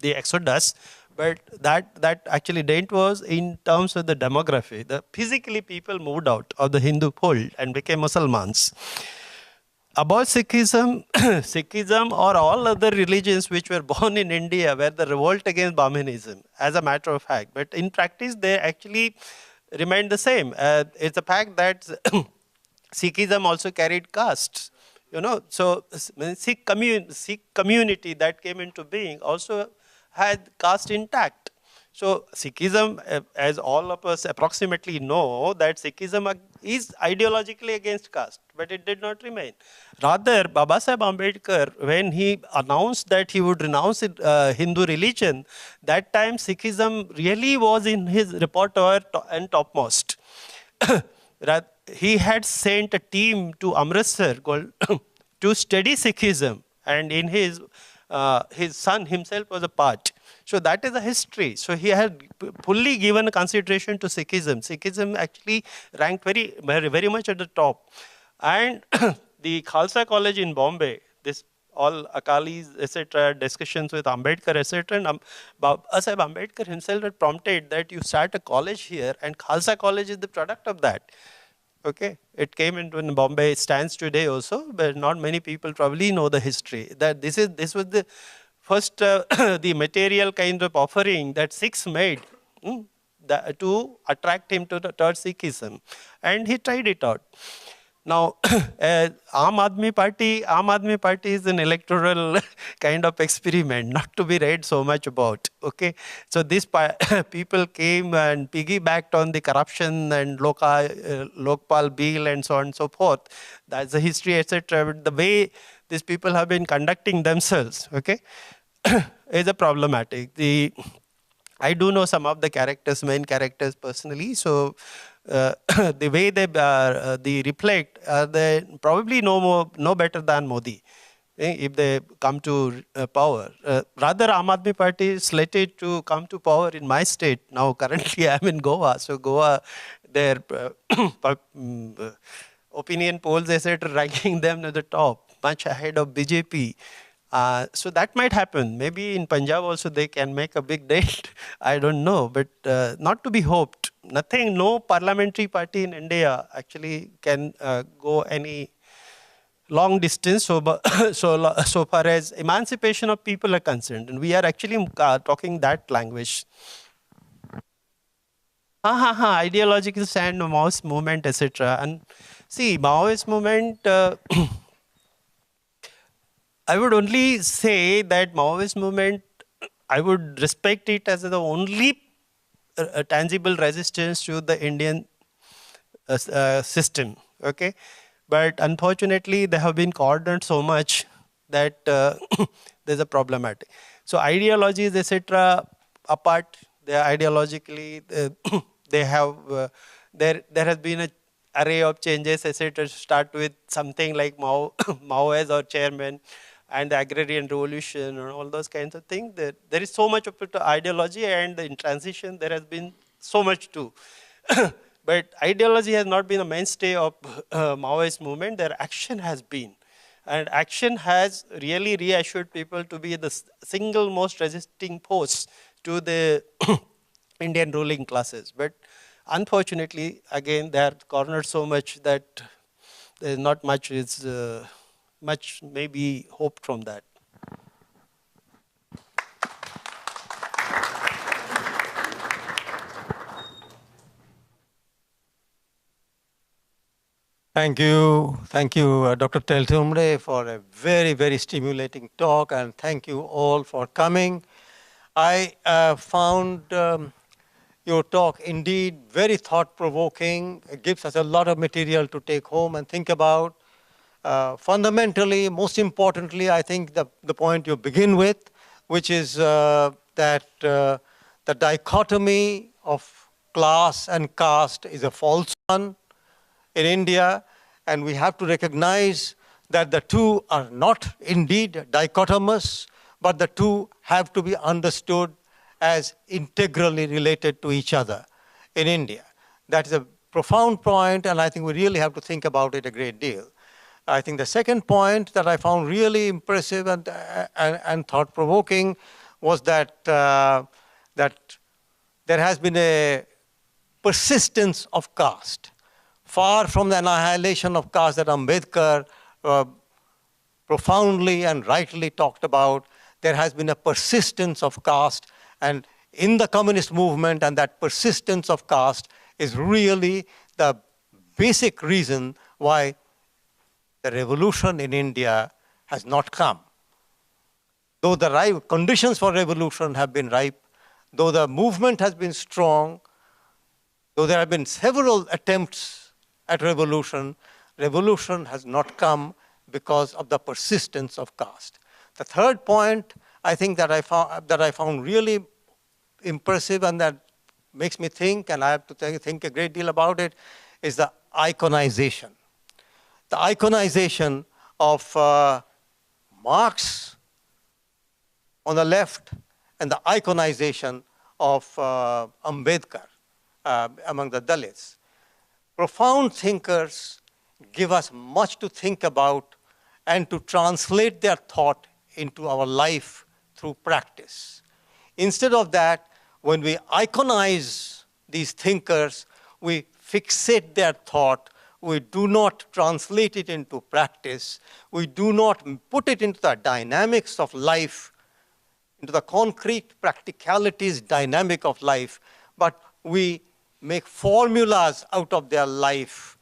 the exodus. But that actually dent was in terms of the demography. Physically people moved out of the Hindu fold and became Muslims. About Sikhism, Sikhism or all other religions which were born in India were the revolt against Brahmanism, as a matter of fact. But in practice, they actually remained the same. It's a fact that Sikhism also carried castes. You know, so Sikh community that came into being also had caste intact. So Sikhism, as all of us approximately know, that Sikhism is ideologically against caste, but it did not remain. Rather, Babasaheb Ambedkar, when he announced that he would renounce Hindu religion, that time Sikhism really was in his repertoire and topmost. He had sent a team to Amritsar to study Sikhism, and in his son himself was a part. So that is a history. So he had fully given consideration to Sikhism. Sikhism actually ranked very, very much at the top. And the Khalsa College in Bombay, this all Akalis, etc., discussions with Ambedkar, etc., and Babasaheb Ambedkar himself had prompted that you start a college here, and Khalsa College is the product of that. Okay, it came into in Bombay, stands today also, but not many people probably know the history. That this was the first the material kind of offering that Sikhs made to attract him towards Sikhism, and he tried it out. Now, Aam Admi Party is an electoral kind of experiment, not to be read so much about. Okay, so these people came and piggybacked on the corruption and Lokpal bill and so on and so forth. That's the history, etc. But the way these people have been conducting themselves, okay, is a problematic. I do know some of the characters, main characters personally. So the way they reflect, they probably no better than Modi if they come to power. Rather, Aam Admi Party is slated to come to power in my state. Now, currently, I'm in Goa. So Goa, their opinion polls, etc., ranking them to the top, much ahead of BJP. So that might happen. Maybe in Punjab also they can make a big dent. I don't know, but not to be hoped. Nothing, no parliamentary party in India actually can go any long distance so far as emancipation of people are concerned. And we are actually talking that language. Ideological stand, Maoist movement, etc. And see, Maoist movement, I would only say that Maoist movement, I would respect it as the only tangible resistance to the Indian system, okay? But unfortunately, they have been cornered so much that there's a problematic. So ideologies, etc., apart, they are ideologically, they have, there has been an array of changes, etc., start with something like Mao as our chairman, and the agrarian revolution and all those kinds of things. There is so much of ideology, and in transition there has been so much too. But ideology has not been a mainstay of Maoist movement. Their action has been. And action has really reassured people to be the single most resisting force to the Indian ruling classes. But unfortunately, again, they are cornered so much that there is not much much may be hoped from that. Thank you, Dr. Teltumre, for a very, very stimulating talk, and thank you all for coming. I found your talk indeed very thought-provoking. It gives us a lot of material to take home and think about. Fundamentally, most importantly, I think the point you begin with, which is that the dichotomy of class and caste is a false one in India, and we have to recognize that the two are not indeed dichotomous, but the two have to be understood as integrally related to each other in India. That is a profound point, and I think we really have to think about it a great deal. I think the second point that I found really impressive and thought-provoking was that, that there has been a persistence of caste. Far from the annihilation of caste that Ambedkar profoundly and rightly talked about, there has been a persistence of caste, and in the communist movement, and that persistence of caste is really the basic reason why the revolution in India has not come. Though the conditions for revolution have been ripe, though the movement has been strong, though there have been several attempts at revolution, revolution has not come because of the persistence of caste. The third point I think that I found really impressive, and that makes me think, and I have to think a great deal about it, is the iconization. The iconization of Marx on the left and the iconization of Ambedkar among the Dalits. Profound thinkers give us much to think about and to translate their thought into our life through practice. Instead of that, when we iconize these thinkers, we fixate their thought, we do not translate it into practice, we do not put it into the dynamics of life, into the concrete practicalities dynamic of life, but we make formulas out of their life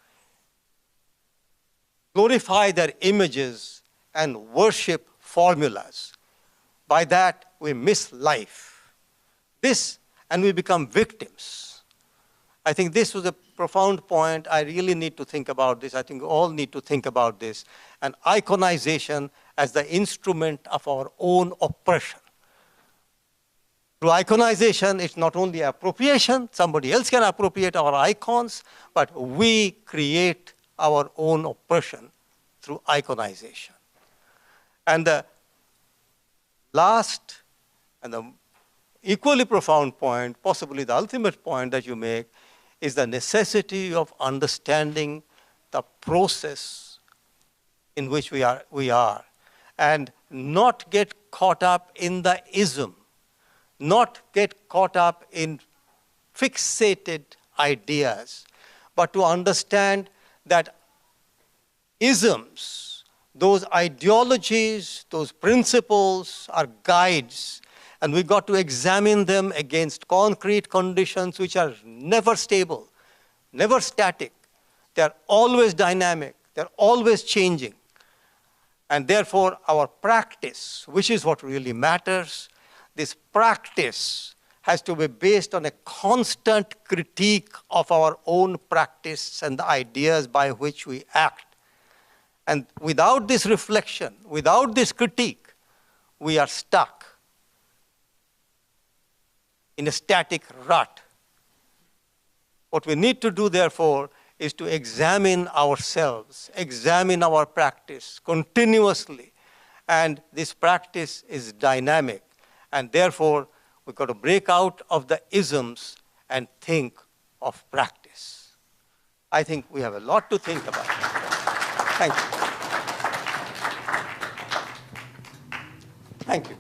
glorify their images and worship formulas. By that, we miss life. And we become victims. I think this was a profound point. I really need to think about this. I think we all need to think about this. And iconization as the instrument of our own oppression. Through iconization, it's not only appropriation, somebody else can appropriate our icons, but we create our own oppression through iconization. And the last and the equally profound point, possibly the ultimate point that you make, is the necessity of understanding the process in which we are, and not get caught up in the ism, not get caught up in fixated ideas, but to understand that isms, those ideologies, those principles are guides, and we've got to examine them against concrete conditions which are never stable, never static. They're always dynamic, they're always changing. And therefore, our practice, which is what really matters, this practice has to be based on a constant critique of our own practice and the ideas by which we act. And without this reflection, without this critique, we are stuck in a static rut. What we need to do, therefore, is to examine ourselves, examine our practice continuously. And this practice is dynamic. And therefore, we've got to break out of the isms and think of practice. I think we have a lot to think about. Thank you. Thank you.